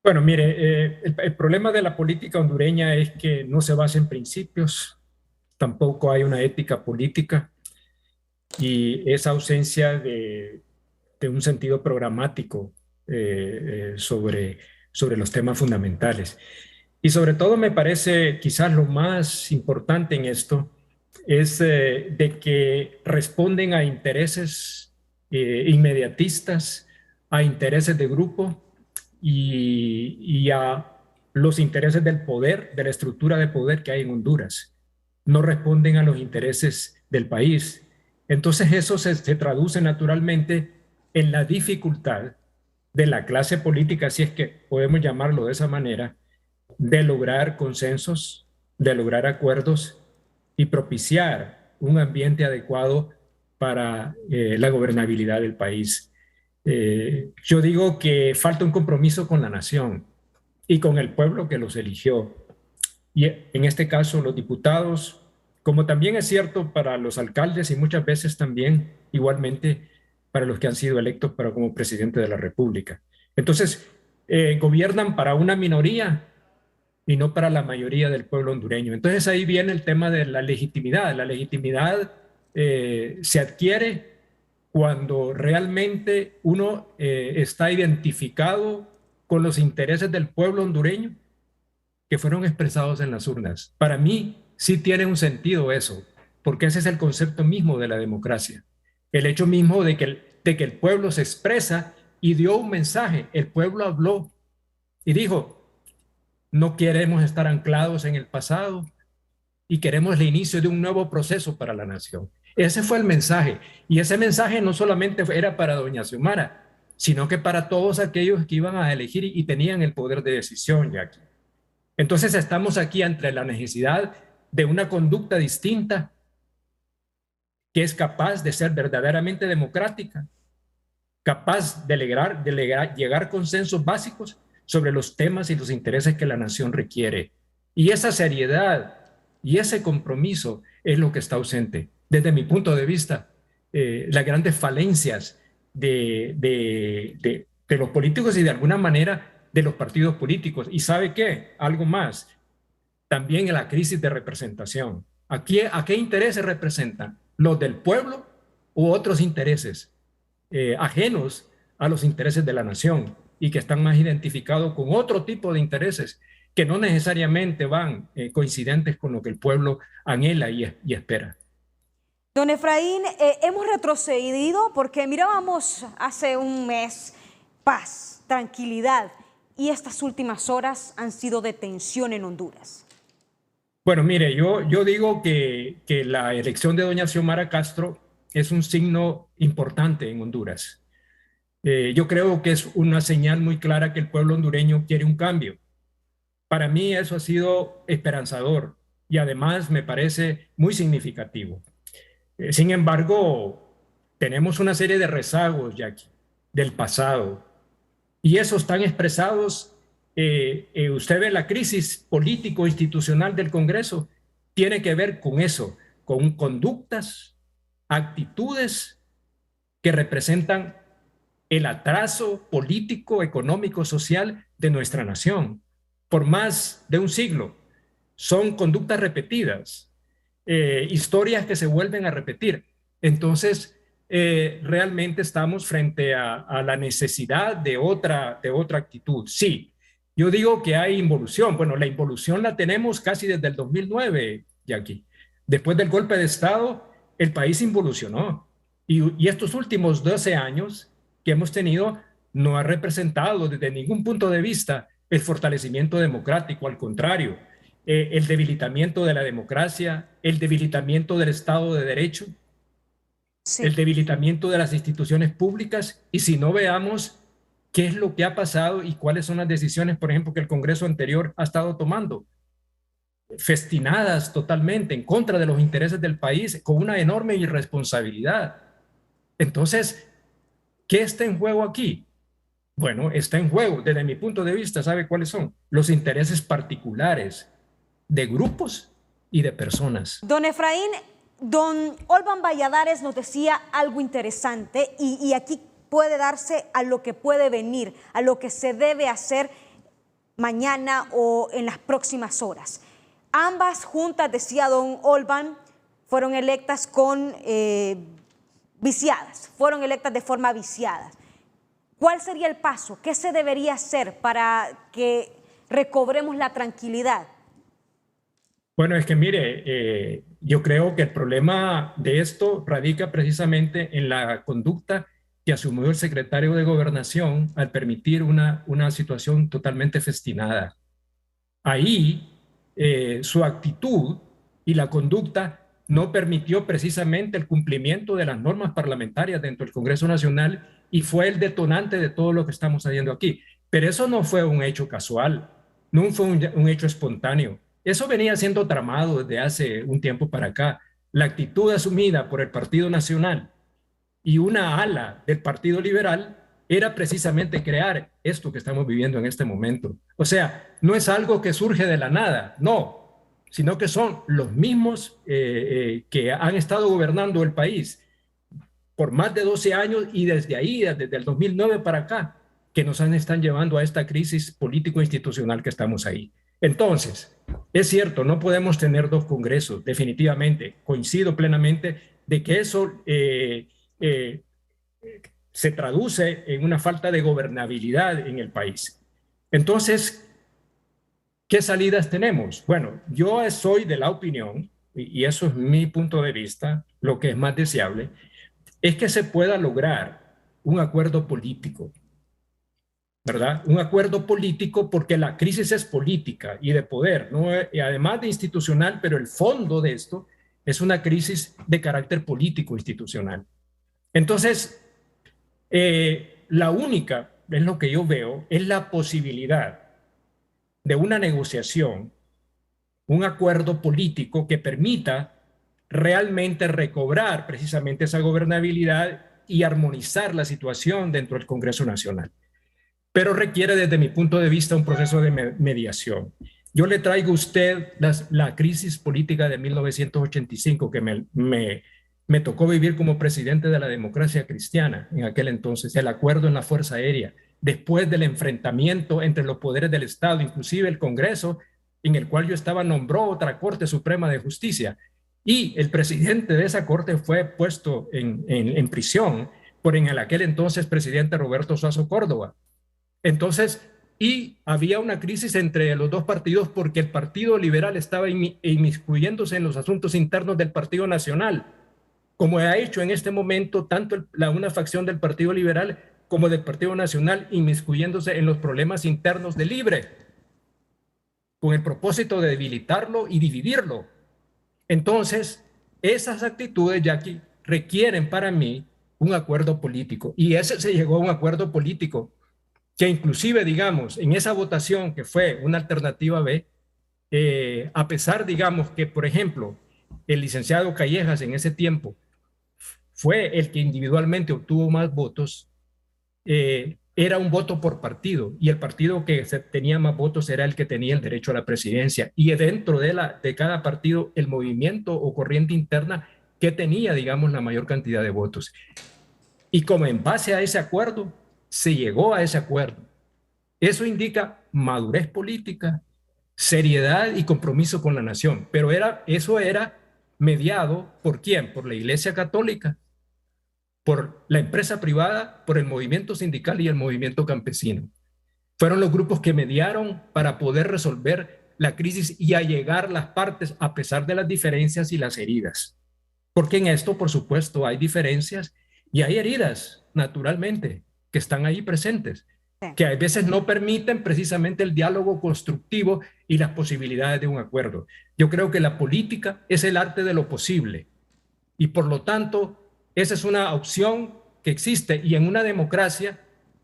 Bueno, mire, el problema de la política hondureña es que no se basa en principios, tampoco hay una ética política y esa ausencia de un sentido programático sobre los temas fundamentales. Y sobre todo me parece quizás lo más importante en esto es de que responden a intereses inmediatistas, a intereses de grupo y a los intereses del poder, de la estructura de poder que hay en Honduras. No responden a los intereses del país. Entonces eso se traduce naturalmente en la dificultad de la clase política, si es que podemos llamarlo de esa manera, de lograr consensos, de lograr acuerdos y propiciar un ambiente adecuado para la gobernabilidad del país. Yo digo que falta un compromiso con la nación y con el pueblo que los eligió. y en este caso los diputados, como también es cierto para los alcaldes y muchas veces también igualmente para los que han sido electos para como presidente de la República. Entonces, gobiernan para una minoría y no para la mayoría del pueblo hondureño. Entonces ahí viene el tema de la legitimidad. La legitimidad se adquiere cuando realmente uno está identificado con los intereses del pueblo hondureño que fueron expresados en las urnas. Para mí sí tiene un sentido eso, porque ese es el concepto mismo de la democracia. El hecho mismo de que el pueblo se expresa y dio un mensaje. El pueblo habló y dijo, no queremos estar anclados en el pasado y queremos el inicio de un nuevo proceso para la nación. Ese fue el mensaje. Y ese mensaje no solamente era para doña Xiomara, sino que para todos aquellos que iban a elegir y tenían el poder de decisión, Jackie. Entonces estamos aquí ante la necesidad de una conducta distinta que es capaz de ser verdaderamente democrática, capaz de llegar a consensos básicos sobre los temas y los intereses que la nación requiere. Y esa seriedad y ese compromiso es lo que está ausente. Desde mi punto de vista, las grandes falencias de los políticos y de alguna manera de los partidos políticos. ¿Y sabe qué? Algo más. También en la crisis de representación. Aquí, ¿a qué intereses representan? ¿Los del pueblo u otros intereses ajenos a los intereses de la nación y que están más identificados con otro tipo de intereses que no necesariamente van coincidentes con lo que el pueblo anhela y espera? Don Efraín, hemos retrocedido porque mirábamos hace un mes paz, tranquilidad, y estas últimas horas han sido de tensión en Honduras. Bueno, mire, yo digo que la elección de doña Xiomara Castro es un signo importante en Honduras. Yo creo que es una señal muy clara que el pueblo hondureño quiere un cambio. Para mí eso ha sido esperanzador y además me parece muy significativo. Sin embargo, tenemos una serie de rezagos, Jackie, del pasado, y esos están expresados. Usted ve la crisis político-institucional del Congreso, tiene que ver con eso, con conductas, actitudes que representan el atraso político, económico, social de nuestra nación por más de un siglo. Son conductas repetidas, historias que se vuelven a repetir. Entonces, realmente estamos frente a la necesidad de otra actitud. Sí, yo digo que hay involución. Bueno, la involución la tenemos casi desde el 2009, Jackie. Después del golpe de Estado, el país involucionó. Y estos últimos 12 años que hemos tenido no ha representado desde ningún punto de vista el fortalecimiento democrático. Al contrario, el debilitamiento de la democracia, el debilitamiento del Estado de Derecho, sí, el debilitamiento de las instituciones públicas. Y si no, veamos qué es lo que ha pasado y cuáles son las decisiones, por ejemplo, que el Congreso anterior ha estado tomando, festinadas totalmente en contra de los intereses del país, con una enorme irresponsabilidad. Entonces, ¿qué está en juego aquí? Bueno, está en juego, desde mi punto de vista, ¿sabe cuáles son? Los intereses particulares de grupos y de personas. Don Efraín, don Olvan Valladares nos decía algo interesante y aquí puede darse a lo que puede venir, a lo que se debe hacer mañana o en las próximas horas. Ambas juntas, decía don Olvan, fueron electas viciadas, fueron electas de forma viciada. ¿Cuál sería el paso? ¿Qué se debería hacer para que recobremos la tranquilidad? Bueno, es que mire, yo creo que el problema de esto radica precisamente en la conducta que asumió el secretario de Gobernación al permitir una situación totalmente festinada. Ahí su actitud y la conducta no permitió precisamente el cumplimiento de las normas parlamentarias dentro del Congreso Nacional y fue el detonante de todo lo que estamos haciendo aquí. Pero eso no fue un hecho casual, no fue un hecho espontáneo. Eso venía siendo tramado desde hace un tiempo para acá. La actitud asumida por el Partido Nacional y una ala del Partido Liberal era precisamente crear esto que estamos viviendo en este momento. O sea, no es algo que surge de la nada, no. sino que son los mismos que han estado gobernando el país por más de 12 años y desde ahí, desde el 2009 para acá, que nos están llevando a esta crisis político-institucional que estamos ahí. Entonces, es cierto, no podemos tener dos congresos, definitivamente. Coincido plenamente de que eso se traduce en una falta de gobernabilidad en el país. Entonces, ¿qué salidas tenemos? Bueno, yo soy de la opinión, y eso es mi punto de vista, lo que es más deseable, es que se pueda lograr un acuerdo político, ¿verdad? Un acuerdo político porque la crisis es política y de poder, ¿no? Y además de institucional, pero el fondo de esto es una crisis de carácter político institucional. Entonces, la única, es lo que yo veo, es la posibilidad de una negociación, un acuerdo político que permita realmente recobrar precisamente esa gobernabilidad y armonizar la situación dentro del Congreso Nacional. Pero requiere, desde mi punto de vista, un proceso de mediación. Yo le traigo a usted la crisis política de 1985 que me tocó vivir como presidente de la Democracia Cristiana en aquel entonces, el acuerdo en la Fuerza Aérea, después del enfrentamiento entre los poderes del Estado, inclusive el Congreso, en el cual yo estaba, nombró otra Corte Suprema de Justicia, y el presidente de esa corte fue puesto en prisión por en aquel entonces presidente Roberto Suazo Córdoba. Entonces, y había una crisis entre los dos partidos porque el Partido Liberal estaba inmiscuyéndose en los asuntos internos del Partido Nacional, como ha hecho en este momento tanto una facción del Partido Liberal como del Partido Nacional inmiscuyéndose en los problemas internos de Libre, con el propósito de debilitarlo y dividirlo. Entonces, esas actitudes, Jackie, requieren para mí un acuerdo político. Y ese se llegó a un acuerdo político que inclusive, digamos, en esa votación que fue una alternativa B, a pesar, digamos, que, por ejemplo, el licenciado Callejas en ese tiempo fue el que individualmente obtuvo más votos, era un voto por partido y el partido que tenía más votos era el que tenía el derecho a la presidencia y dentro de cada partido el movimiento o corriente interna que tenía, digamos, la mayor cantidad de votos. Y como en base a ese acuerdo, se llegó a ese acuerdo. Eso indica madurez política, seriedad y compromiso con la nación, pero eso era mediado ¿por quién? Por la Iglesia Católica, por la empresa privada, por el movimiento sindical y el movimiento campesino. Fueron los grupos que mediaron para poder resolver la crisis y allegar las partes a pesar de las diferencias y las heridas. Porque en esto, por supuesto, hay diferencias y hay heridas, naturalmente, que están ahí presentes, que a veces no permiten precisamente el diálogo constructivo y las posibilidades de un acuerdo. Yo creo que la política es el arte de lo posible y por lo tanto esa es una opción que existe y en una democracia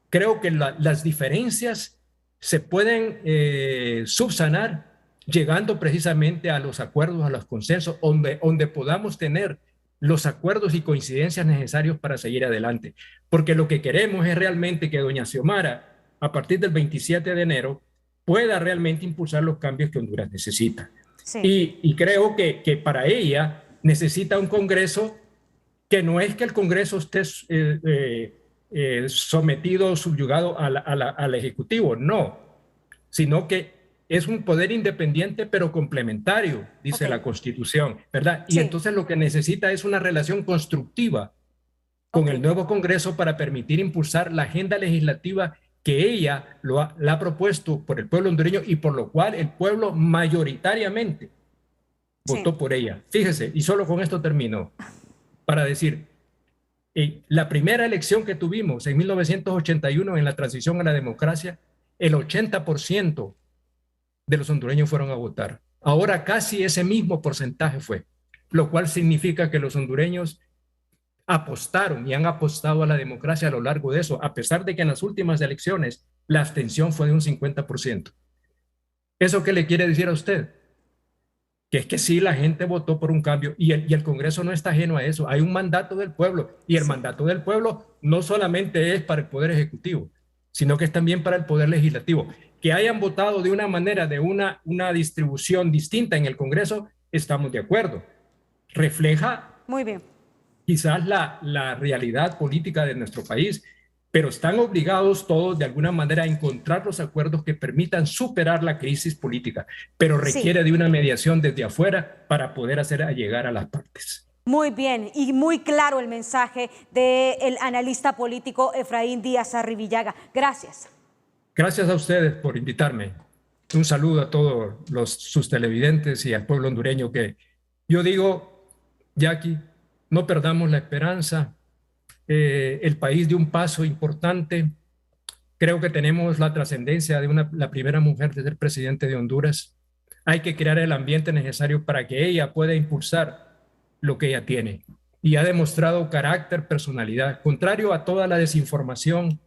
creo que las diferencias se pueden subsanar llegando precisamente a los acuerdos, a los consensos, donde podamos tener los acuerdos y coincidencias necesarios para seguir adelante. Porque lo que queremos es realmente que doña Xiomara, a partir del 27 de enero, pueda realmente impulsar los cambios que Honduras necesita. Sí. Y creo que para ella necesita un Congreso que no es que el Congreso esté sometido o subyugado al Ejecutivo, no, sino que es un poder independiente pero complementario, dice la Constitución, ¿verdad? Y entonces lo que necesita es una relación constructiva con el nuevo Congreso para permitir impulsar la agenda legislativa que ella la ha propuesto por el pueblo hondureño y por lo cual el pueblo mayoritariamente votó por ella. Fíjese, y solo con esto termino, para decir, la primera elección que tuvimos en 1981 en la transición a la democracia, el 80% de los hondureños fueron a votar. Ahora casi ese mismo porcentaje fue, lo cual significa que los hondureños apostaron y han apostado a la democracia a lo largo de eso, a pesar de que en las últimas elecciones la abstención fue de un 50%. ¿Eso qué le quiere decir a usted? Que es que sí, la gente votó por un cambio y el Congreso no está ajeno a eso. Hay un mandato del pueblo y el mandato del pueblo no solamente es para el Poder Ejecutivo, sino que es también para el Poder Legislativo. Que hayan votado de una manera, de una distribución distinta en el Congreso, estamos de acuerdo. Refleja muy bien quizás la realidad política de nuestro país, pero están obligados todos de alguna manera a encontrar los acuerdos que permitan superar la crisis política, pero requiere de una mediación desde afuera para poder hacer llegar a las partes. Muy bien, y muy claro el mensaje del analista político Efraín Díaz Arribillaga. Gracias. Gracias a ustedes por invitarme. Un saludo a todos sus televidentes y al pueblo hondureño, que yo digo, Jackie, no perdamos la esperanza. El país dio un paso importante. Creo que tenemos la trascendencia de la primera mujer de ser presidente de Honduras. Hay que crear el ambiente necesario para que ella pueda impulsar lo que ella tiene. Y ha demostrado carácter, personalidad, contrario a toda la desinformación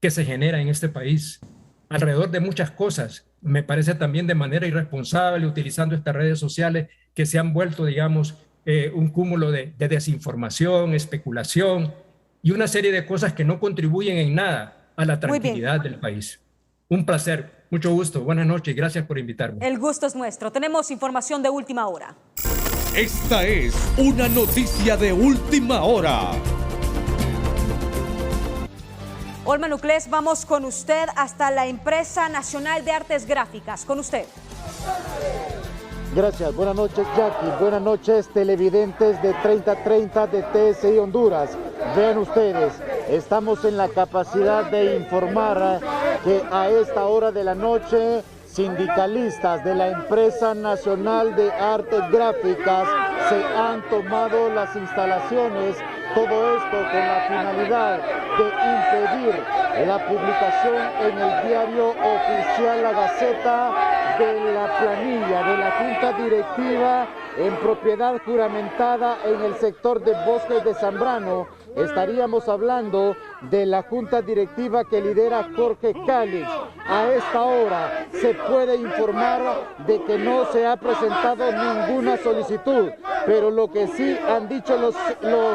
que se genera en este país alrededor de muchas cosas. Me parece también de manera irresponsable, utilizando estas redes sociales que se han vuelto, digamos, un cúmulo de desinformación, especulación y una serie de cosas que no contribuyen en nada a la tranquilidad del país. Un placer, mucho gusto, buenas noches y gracias por invitarme. El gusto es nuestro. Tenemos información de última hora. Esta es una noticia de última hora. Olma Nuclés, vamos con usted hasta la Empresa Nacional de Artes Gráficas. Con usted. Gracias, buenas noches Jackie, buenas noches televidentes de 3030 de TSI Honduras. Vean ustedes, estamos en la capacidad de informar que a esta hora de la noche sindicalistas de la Empresa Nacional de Artes Gráficas se han tomado las instalaciones, todo esto con la finalidad de impedir la publicación en el diario oficial La Gaceta de la planilla de la Junta Directiva en propiedad juramentada en el sector de Bosques de Zambrano. Estaríamos hablando de la Junta Directiva que lidera Jorge Calix. A esta hora se puede informar de que no se ha presentado ninguna solicitud, pero lo que sí han dicho los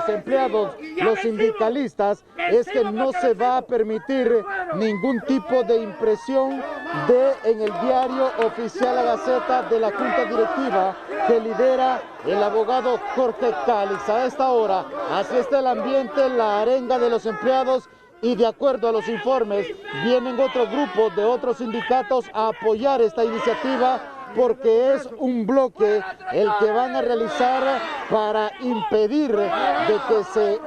empleados, los sindicalistas, es que no se va a permitir ningún tipo de impresión en el diario oficial La Gaceta de la Junta Directiva que lidera el abogado Jorge Calix. A esta hora, así está el ambiente, la arenga de los empleados, y de acuerdo a los informes, vienen otros grupos de otros sindicatos a apoyar esta iniciativa porque es un bloque el que van a realizar para impedir de que se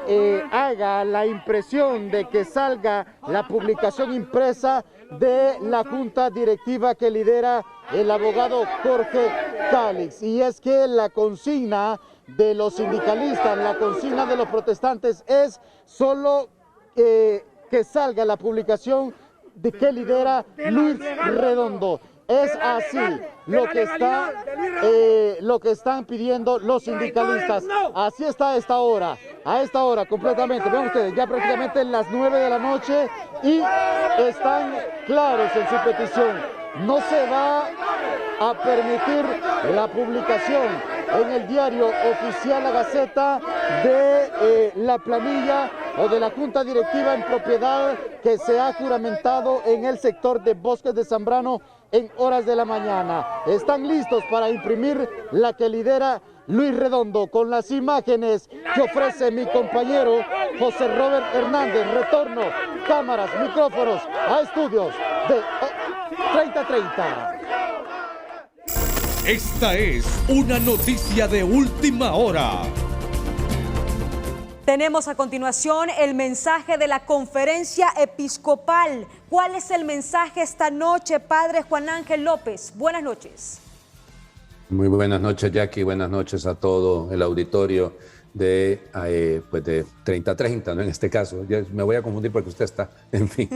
haga la impresión, de que salga la publicación impresa de la Junta Directiva que lidera el abogado Jorge Calix. Y es que la consigna de los sindicalistas, la consigna de los protestantes es solo que salga la publicación de que lidera Luis Redondo. Es así lo que están pidiendo los sindicalistas. Así está a esta hora completamente. Vean ustedes, ya prácticamente las 9 de la noche y están claros en su petición. No se va a permitir la publicación en el diario oficial La Gaceta de la planilla o de la Junta Directiva en propiedad que se ha juramentado en el sector de Bosques de Zambrano en horas de la mañana. Están listos para imprimir la que lidera Luis Redondo, con las imágenes que ofrece mi compañero José Robert Hernández. Retorno, cámaras, micrófonos a estudios de 3030. Esta es una noticia de última hora. Tenemos a continuación el mensaje de la conferencia episcopal. ¿Cuál es el mensaje esta noche, Padre Juan Ángel López? Buenas noches. Muy buenas noches, Jackie. Buenas noches a todo el auditorio de 3030, ¿no? En este caso, ya me voy a confundir porque usted está, en fin.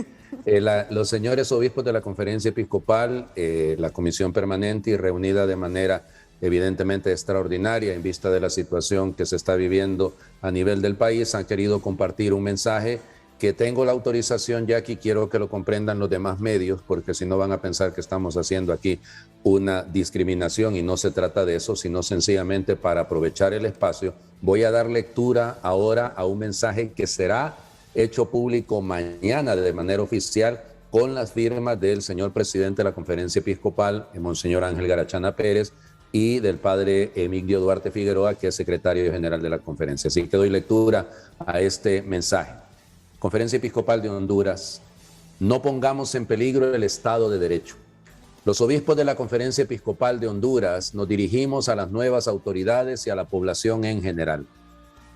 Los señores obispos de la conferencia episcopal, la comisión permanente y reunida de manera evidentemente extraordinaria en vista de la situación que se está viviendo a nivel del país, han querido compartir un mensaje que tengo la autorización, Jackie, quiero que lo comprendan los demás medios, porque si no van a pensar que estamos haciendo aquí una discriminación y no se trata de eso, sino sencillamente para aprovechar el espacio. Voy a dar lectura ahora a un mensaje que será hecho público mañana de manera oficial con las firmas del señor presidente de la Conferencia Episcopal, Monseñor Ángel Garachana Pérez, y del padre Emigdio Duarte Figueroa, que es secretario general de la conferencia. Así que doy lectura a este mensaje. Conferencia Episcopal de Honduras, no pongamos en peligro el Estado de Derecho. Los obispos de la Conferencia Episcopal de Honduras nos dirigimos a las nuevas autoridades y a la población en general.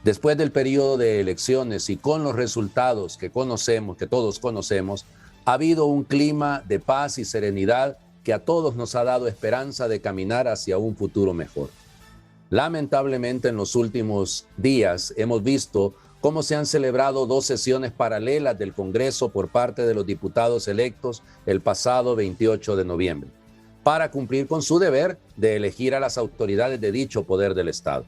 Después del periodo de elecciones y con los resultados que conocemos, que todos conocemos, ha habido un clima de paz y serenidad que a todos nos ha dado esperanza de caminar hacia un futuro mejor. Lamentablemente, en los últimos días hemos visto cómo se han celebrado 2 sesiones paralelas del Congreso por parte de los diputados electos el pasado 28 de noviembre, para cumplir con su deber de elegir a las autoridades de dicho poder del Estado.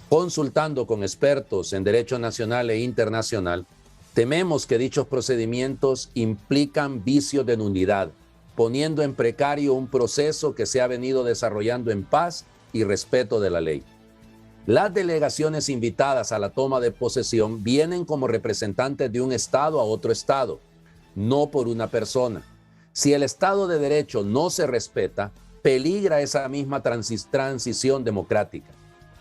Consultando con expertos en derecho nacional e internacional, tememos que dichos procedimientos implican vicios de nulidad, poniendo en precario un proceso que se ha venido desarrollando en paz y respeto de la ley. Las delegaciones invitadas a la toma de posesión vienen como representantes de un Estado a otro Estado, no por una persona. Si el Estado de Derecho no se respeta, peligra esa misma transición democrática.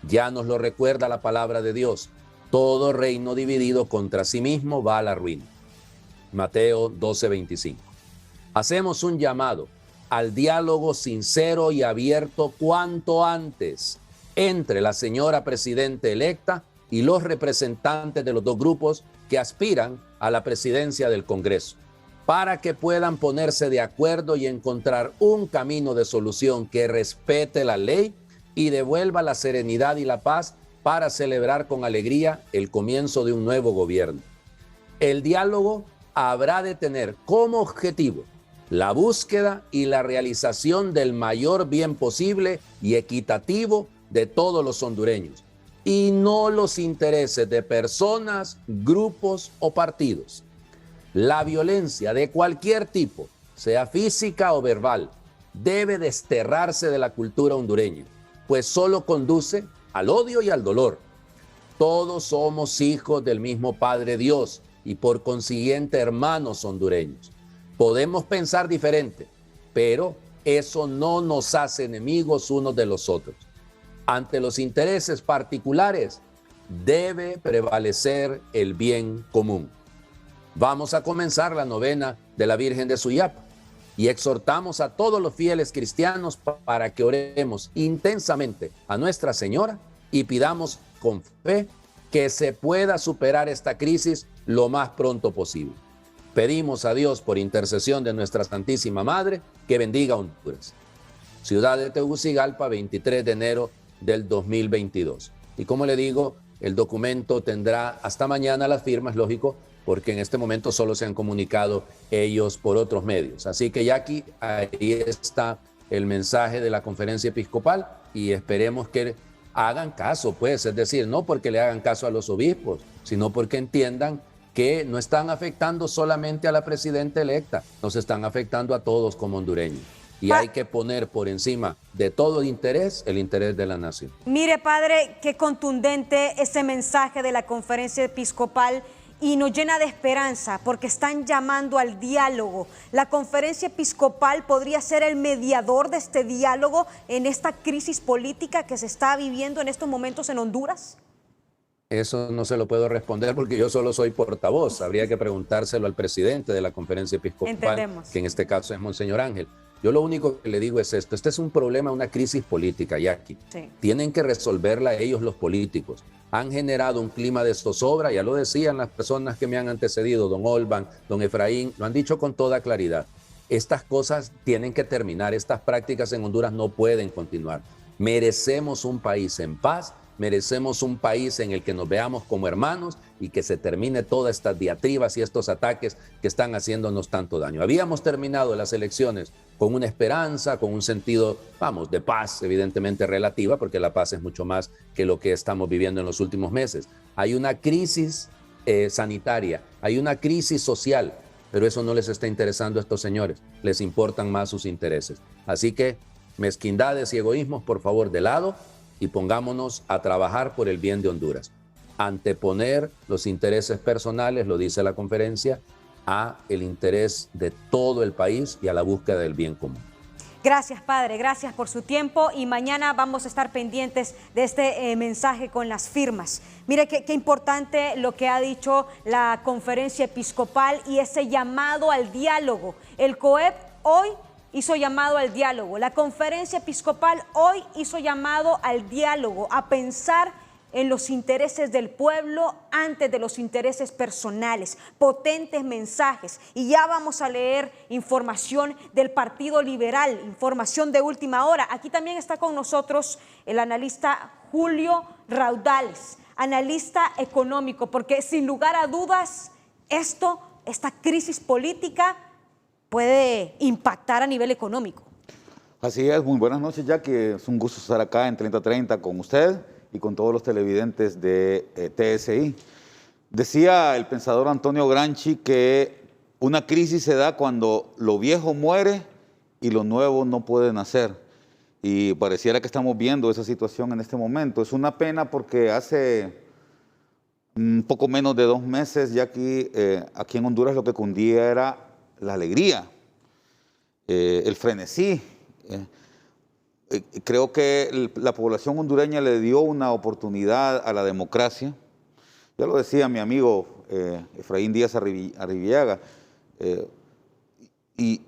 Ya nos lo recuerda la palabra de Dios: todo reino dividido contra sí mismo va a la ruina. Mateo 12:25. Hacemos un llamado al diálogo sincero y abierto cuanto antes entre la señora presidenta electa y los representantes de los 2 grupos que aspiran a la presidencia del Congreso, para que puedan ponerse de acuerdo y encontrar un camino de solución que respete la ley y devuelva la serenidad y la paz para celebrar con alegría el comienzo de un nuevo gobierno. El diálogo habrá de tener como objetivo la búsqueda y la realización del mayor bien posible y equitativo de todos los hondureños, y no los intereses de personas, grupos o partidos. La violencia de cualquier tipo, sea física o verbal, debe desterrarse de la cultura hondureña, pues solo conduce al odio y al dolor. Todos somos hijos del mismo Padre Dios y por consiguiente hermanos hondureños. Podemos pensar diferente, pero eso no nos hace enemigos unos de los otros. Ante los intereses particulares, debe prevalecer el bien común. Vamos a comenzar la novena de la Virgen de Suyapa y exhortamos a todos los fieles cristianos para que oremos intensamente a Nuestra Señora y pidamos con fe que se pueda superar esta crisis lo más pronto posible. Pedimos a Dios, por intercesión de nuestra Santísima Madre, que bendiga Honduras. Ciudad de Tegucigalpa, 23 de enero del 2022. Y como le digo, el documento tendrá hasta mañana las firmas, lógico, porque en este momento solo se han comunicado ellos por otros medios. Así que Jackie, ahí está el mensaje de la Conferencia Episcopal y esperemos que hagan caso, pues, es decir, no porque le hagan caso a los obispos, sino porque entiendan que no están afectando solamente a la presidenta electa, nos están afectando a todos como hondureños. Y hay que poner por encima de todo interés el interés de la nación. Mire, padre, qué contundente ese mensaje de la Conferencia Episcopal y nos llena de esperanza porque están llamando al diálogo. ¿La Conferencia Episcopal podría ser el mediador de este diálogo en esta crisis política que se está viviendo en estos momentos en Honduras? Eso no se lo puedo responder porque yo solo soy portavoz. Habría que preguntárselo al presidente de la Conferencia Episcopal, Entendemos. que en este caso es Monseñor Ángel. Yo lo único que le digo es esto: este es un problema, una crisis política, Jackie. Sí. Tienen que resolverla ellos, los políticos. Han generado un clima de zozobra, ya lo decían las personas que me han antecedido, don Olban, don Efraín, lo han dicho con toda claridad. Estas cosas tienen que terminar, estas prácticas en Honduras no pueden continuar. Merecemos un país en paz, merecemos un país en el que nos veamos como hermanos y que se termine todas estas diatribas y estos ataques que están haciéndonos tanto daño. Habíamos terminado las elecciones con una esperanza, con un sentido, de paz, evidentemente relativa, porque la paz es mucho más que lo que estamos viviendo en los últimos meses. Hay una crisis sanitaria, hay una crisis social, pero eso no les está interesando a estos señores, les importan más sus intereses. Así que mezquindades y egoísmos, por favor, de lado, y pongámonos a trabajar por el bien de Honduras. Anteponer los intereses personales, lo dice la conferencia, a el interés de todo el país y a la búsqueda del bien común. Gracias, padre, gracias por su tiempo y mañana vamos a estar pendientes de este mensaje con las firmas. Mire qué importante lo que ha dicho la conferencia episcopal y ese llamado al diálogo. El COEP hoy hizo llamado al diálogo, la conferencia episcopal hoy hizo llamado al diálogo, a pensar en los intereses del pueblo antes de los intereses personales. Potentes mensajes. Y ya vamos a leer información del Partido Liberal, información de última hora. Aquí también está con nosotros el analista Julio Raudales, analista económico, porque sin lugar a dudas, esta crisis política puede impactar a nivel económico. Así es, muy buenas noches, Jackie. Es un gusto estar acá en 3030 con usted y con todos los televidentes de TSI. Decía el pensador Antonio Gramsci que una crisis se da cuando lo viejo muere y lo nuevo no puede nacer. Y pareciera que estamos viendo esa situación en este momento. Es una pena porque hace un poco menos de 2 meses ya aquí en Honduras lo que cundía era la alegría, el frenesí. Creo que la población hondureña le dio una oportunidad a la democracia. Ya lo decía mi amigo Efraín Díaz Arribiaga, y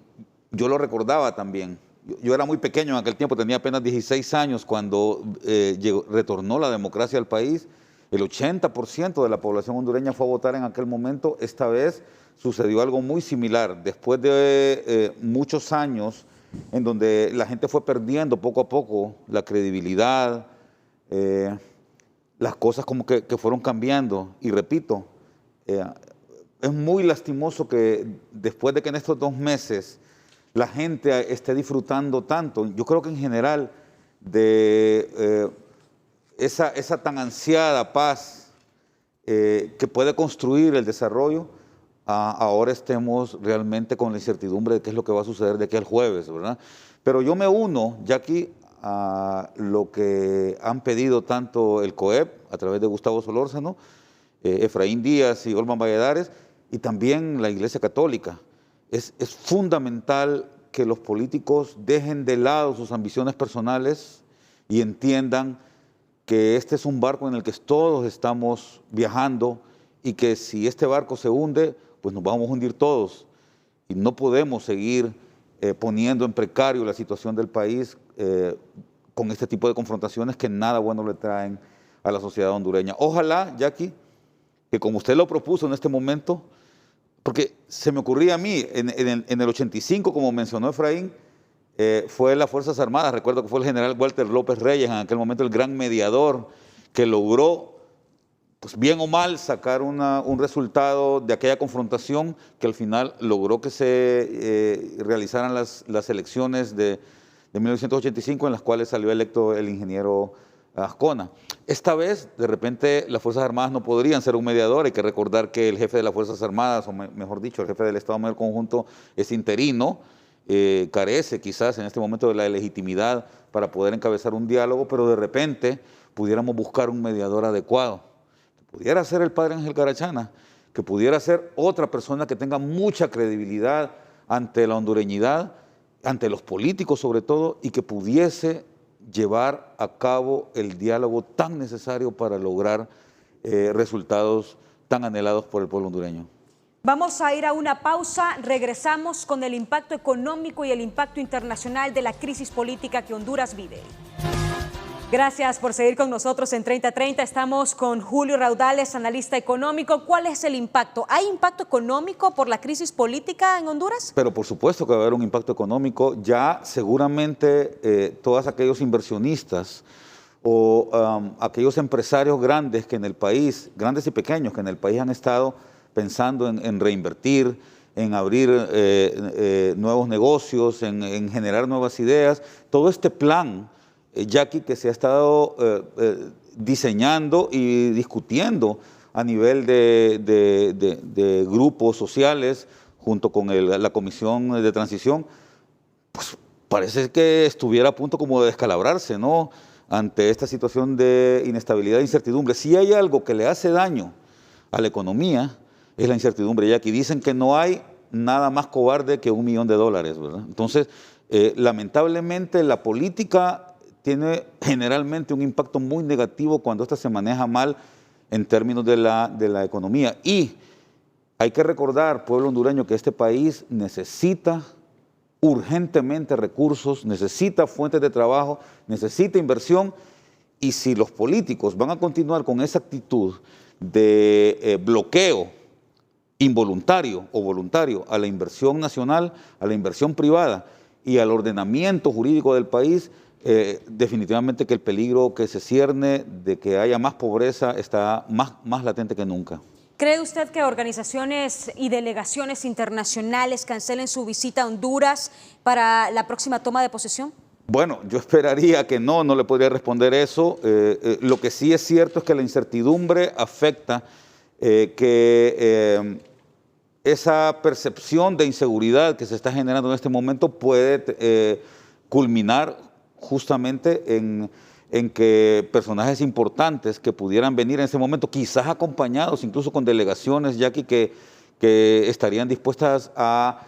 yo lo recordaba también. Yo era muy pequeño en aquel tiempo, tenía apenas 16 años cuando retornó la democracia al país. El 80% de la población hondureña fue a votar en aquel momento. Esta vez sucedió algo muy similar. Después de muchos años en donde la gente fue perdiendo poco a poco la credibilidad, las cosas como que fueron cambiando. Y repito, es muy lastimoso que después de que en estos 2 meses la gente esté disfrutando tanto, yo creo que en general de esa tan ansiada paz que puede construir el desarrollo, ahora estemos realmente con la incertidumbre de qué es lo que va a suceder de aquí al jueves, ¿verdad? Pero yo me uno, Jackie, a lo que han pedido tanto el COEP, a través de Gustavo Solórzano, Efraín Díaz y Olman Valladares, y también la Iglesia Católica. Es fundamental que los políticos dejen de lado sus ambiciones personales y entiendan que este es un barco en el que todos estamos viajando y que si este barco se hunde, pues nos vamos a hundir todos y no podemos seguir poniendo en precario la situación del país con este tipo de confrontaciones que nada bueno le traen a la sociedad hondureña. Ojalá, Jackie, que como usted lo propuso en este momento, porque se me ocurría a mí, en el 85, como mencionó Efraín, fue las Fuerzas Armadas, recuerdo que fue el general Walter López Reyes, en aquel momento el gran mediador, que logró, pues bien o mal, sacar un resultado de aquella confrontación que al final logró que se realizaran las elecciones de 1985, en las cuales salió electo el ingeniero Azcona. Esta vez, de repente, las Fuerzas Armadas no podrían ser un mediador. Hay que recordar que el jefe de las Fuerzas Armadas, o mejor dicho, el jefe del Estado Mayor Conjunto, es interino, carece quizás en este momento de la legitimidad para poder encabezar un diálogo, pero de repente pudiéramos buscar un mediador adecuado. Que pudiera ser el padre Ángel Garachana, que pudiera ser otra persona que tenga mucha credibilidad ante la hondureñidad, ante los políticos sobre todo, y que pudiese llevar a cabo el diálogo tan necesario para lograr resultados tan anhelados por el pueblo hondureño. Vamos a ir a una pausa, regresamos con el impacto económico y el impacto internacional de la crisis política que Honduras vive. Gracias por seguir con nosotros en 3030. Estamos con Julio Raudales, analista económico. ¿Cuál es el impacto? ¿Hay impacto económico por la crisis política en Honduras? Pero por supuesto que va a haber un impacto económico. Ya seguramente todos aquellos inversionistas o aquellos empresarios grandes que en el país, grandes y pequeños, que en el país han estado pensando en reinvertir, en abrir nuevos negocios, en generar nuevas ideas, todo este plan, Jackie, que se ha estado diseñando y discutiendo a nivel de grupos sociales junto con la Comisión de Transición, pues parece que estuviera a punto como de descalabrarse, ¿no? Ante esta situación de inestabilidad e incertidumbre. Si hay algo que le hace daño a la economía, es la incertidumbre, ya que dicen que no hay nada más cobarde que $1 millón, ¿verdad? Entonces, lamentablemente la política tiene generalmente un impacto muy negativo cuando ésta se maneja mal en términos de la economía. Y hay que recordar, pueblo hondureño, que este país necesita urgentemente recursos, necesita fuentes de trabajo, necesita inversión, y si los políticos van a continuar con esa actitud de bloqueo involuntario o voluntario a la inversión nacional, a la inversión privada y al ordenamiento jurídico del país, definitivamente que el peligro que se cierne de que haya más pobreza está más latente que nunca. ¿Cree usted que organizaciones y delegaciones internacionales cancelen su visita a Honduras para la próxima toma de posesión? Bueno, yo esperaría que no le podría responder eso. Lo que sí es cierto es que la incertidumbre afecta que esa percepción de inseguridad que se está generando en este momento puede culminar justamente en que personajes importantes que pudieran venir en ese momento, quizás acompañados incluso con delegaciones, Jackie, que estarían dispuestas a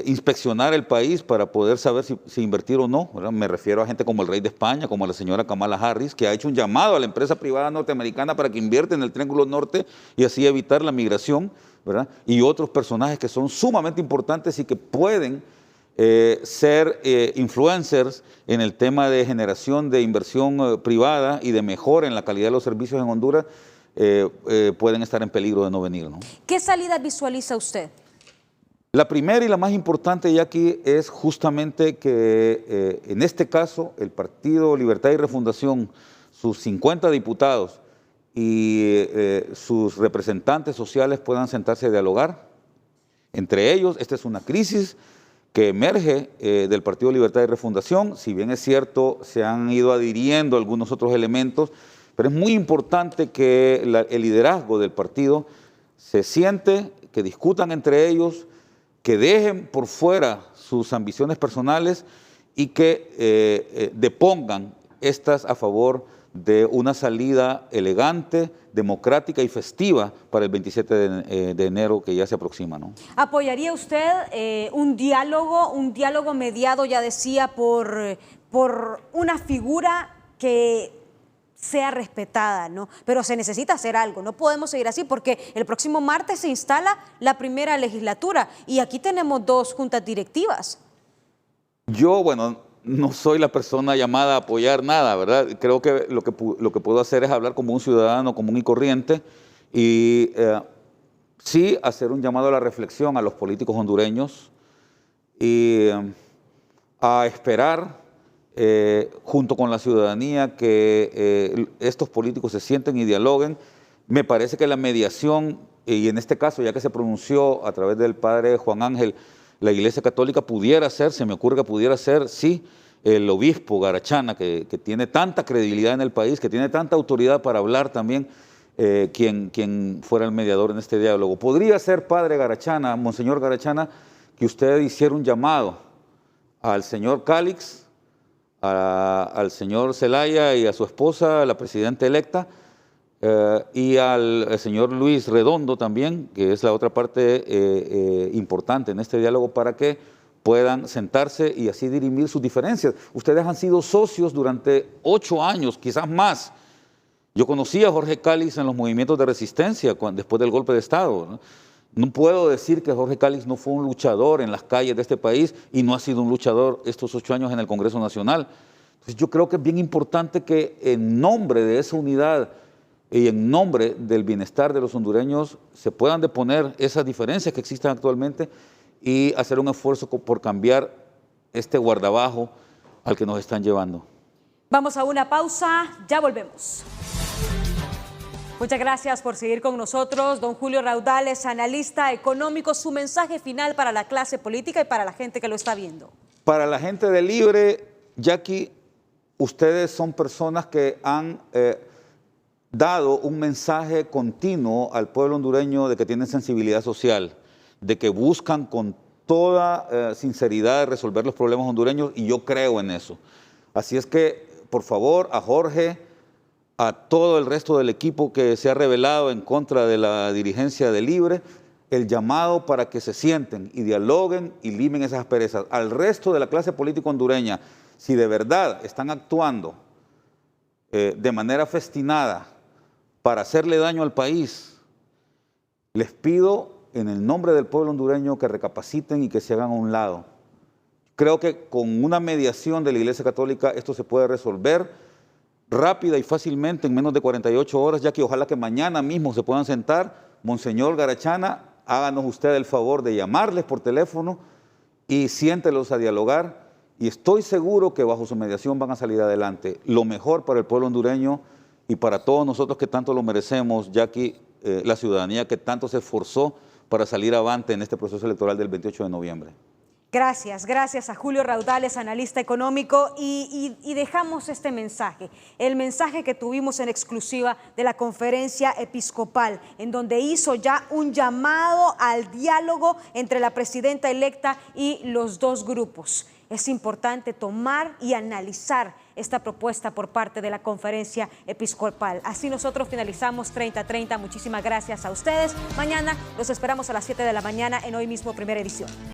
inspeccionar el país para poder saber si invertir o no, ¿verdad? Me refiero a gente como el rey de España, como la señora Kamala Harris, que ha hecho un llamado a la empresa privada norteamericana para que invierta en el Triángulo Norte y así evitar la migración, ¿verdad? Y otros personajes que son sumamente importantes y que pueden ser influencers en el tema de generación de inversión privada y de mejora en la calidad de los servicios en Honduras, pueden estar en peligro de no venir, ¿no? ¿Qué salida visualiza usted? La primera y la más importante, Jackie, es justamente que en este caso el Partido Libertad y Refundación, sus 50 diputados y sus representantes sociales puedan sentarse a dialogar entre ellos. Esta es una crisis que emerge del Partido Libertad y Refundación. Si bien es cierto, se han ido adhiriendo algunos otros elementos, pero es muy importante que el liderazgo del partido se siente, que discutan entre ellos, que dejen por fuera sus ambiciones personales y que depongan estas a favor de una salida elegante, democrática y festiva para el 27 de enero que ya se aproxima, ¿no? ¿Apoyaría usted un diálogo mediado, ya decía, por una figura que sea respetada, ¿no? Pero se necesita hacer algo, no podemos seguir así porque el próximo martes se instala la primera legislatura y aquí tenemos 2 juntas directivas. Yo, bueno, no soy la persona llamada a apoyar nada, ¿verdad? Creo que lo que puedo hacer es hablar como un ciudadano común y corriente y sí hacer un llamado a la reflexión a los políticos hondureños y a esperar junto con la ciudadanía que estos políticos se sienten y dialoguen. Me parece que la mediación, y en este caso ya que se pronunció a través del padre Juan Ángel, la Iglesia Católica pudiera ser, se me ocurre que pudiera ser, sí, el obispo Garachana, que tiene tanta credibilidad en el país, que tiene tanta autoridad para hablar también, quien fuera el mediador en este diálogo. Podría ser padre Garachana, monseñor Garachana, que usted hiciera un llamado al señor Cálix, al señor Zelaya y a su esposa, la presidenta electa, y al señor Luis Redondo también, que es la otra parte importante en este diálogo, para que puedan sentarse y así dirimir sus diferencias. Ustedes han sido socios durante 8 años, quizás más. Yo conocí a Jorge Cálix en los movimientos de resistencia después del golpe de Estado, ¿no? No puedo decir que Jorge Cálix no fue un luchador en las calles de este país y no ha sido un luchador estos 8 años en el Congreso Nacional. Entonces yo creo que es bien importante que en nombre de esa unidad y en nombre del bienestar de los hondureños se puedan deponer esas diferencias que existen actualmente y hacer un esfuerzo por cambiar este guardabajo al que nos están llevando. Vamos a una pausa, ya volvemos. Muchas gracias por seguir con nosotros. Don Julio Raudales, analista económico, su mensaje final para la clase política y para la gente que lo está viendo. Para la gente de Libre, Jackie, ustedes son personas que han dado un mensaje continuo al pueblo hondureño de que tienen sensibilidad social, de que buscan con toda sinceridad resolver los problemas hondureños, y yo creo en eso. Así es que, por favor, a Jorge, a todo el resto del equipo que se ha rebelado en contra de la dirigencia de Libre, el llamado para que se sienten y dialoguen y limen esas asperezas. Al resto de la clase política hondureña, si de verdad están actuando de manera festinada para hacerle daño al país, les pido en el nombre del pueblo hondureño que recapaciten y que se hagan a un lado. Creo que con una mediación de la Iglesia Católica esto se puede resolver rápida y fácilmente en menos de 48 horas, ya que ojalá que mañana mismo se puedan sentar. Monseñor Garachana, háganos usted el favor de llamarles por teléfono y siéntelos a dialogar. Y estoy seguro que bajo su mediación van a salir adelante. Lo mejor para el pueblo hondureño y para todos nosotros que tanto lo merecemos, ya que la ciudadanía que tanto se esforzó para salir avante en este proceso electoral del 28 de noviembre. Gracias a Julio Raudales, analista económico, y dejamos este mensaje, el mensaje que tuvimos en exclusiva de la conferencia episcopal, en donde hizo ya un llamado al diálogo entre la presidenta electa y los dos grupos. Es importante tomar y analizar esta propuesta por parte de la conferencia episcopal. Así nosotros finalizamos 30-30. Muchísimas gracias a ustedes. Mañana los esperamos a las 7 de la mañana en Hoy Mismo Primera Edición.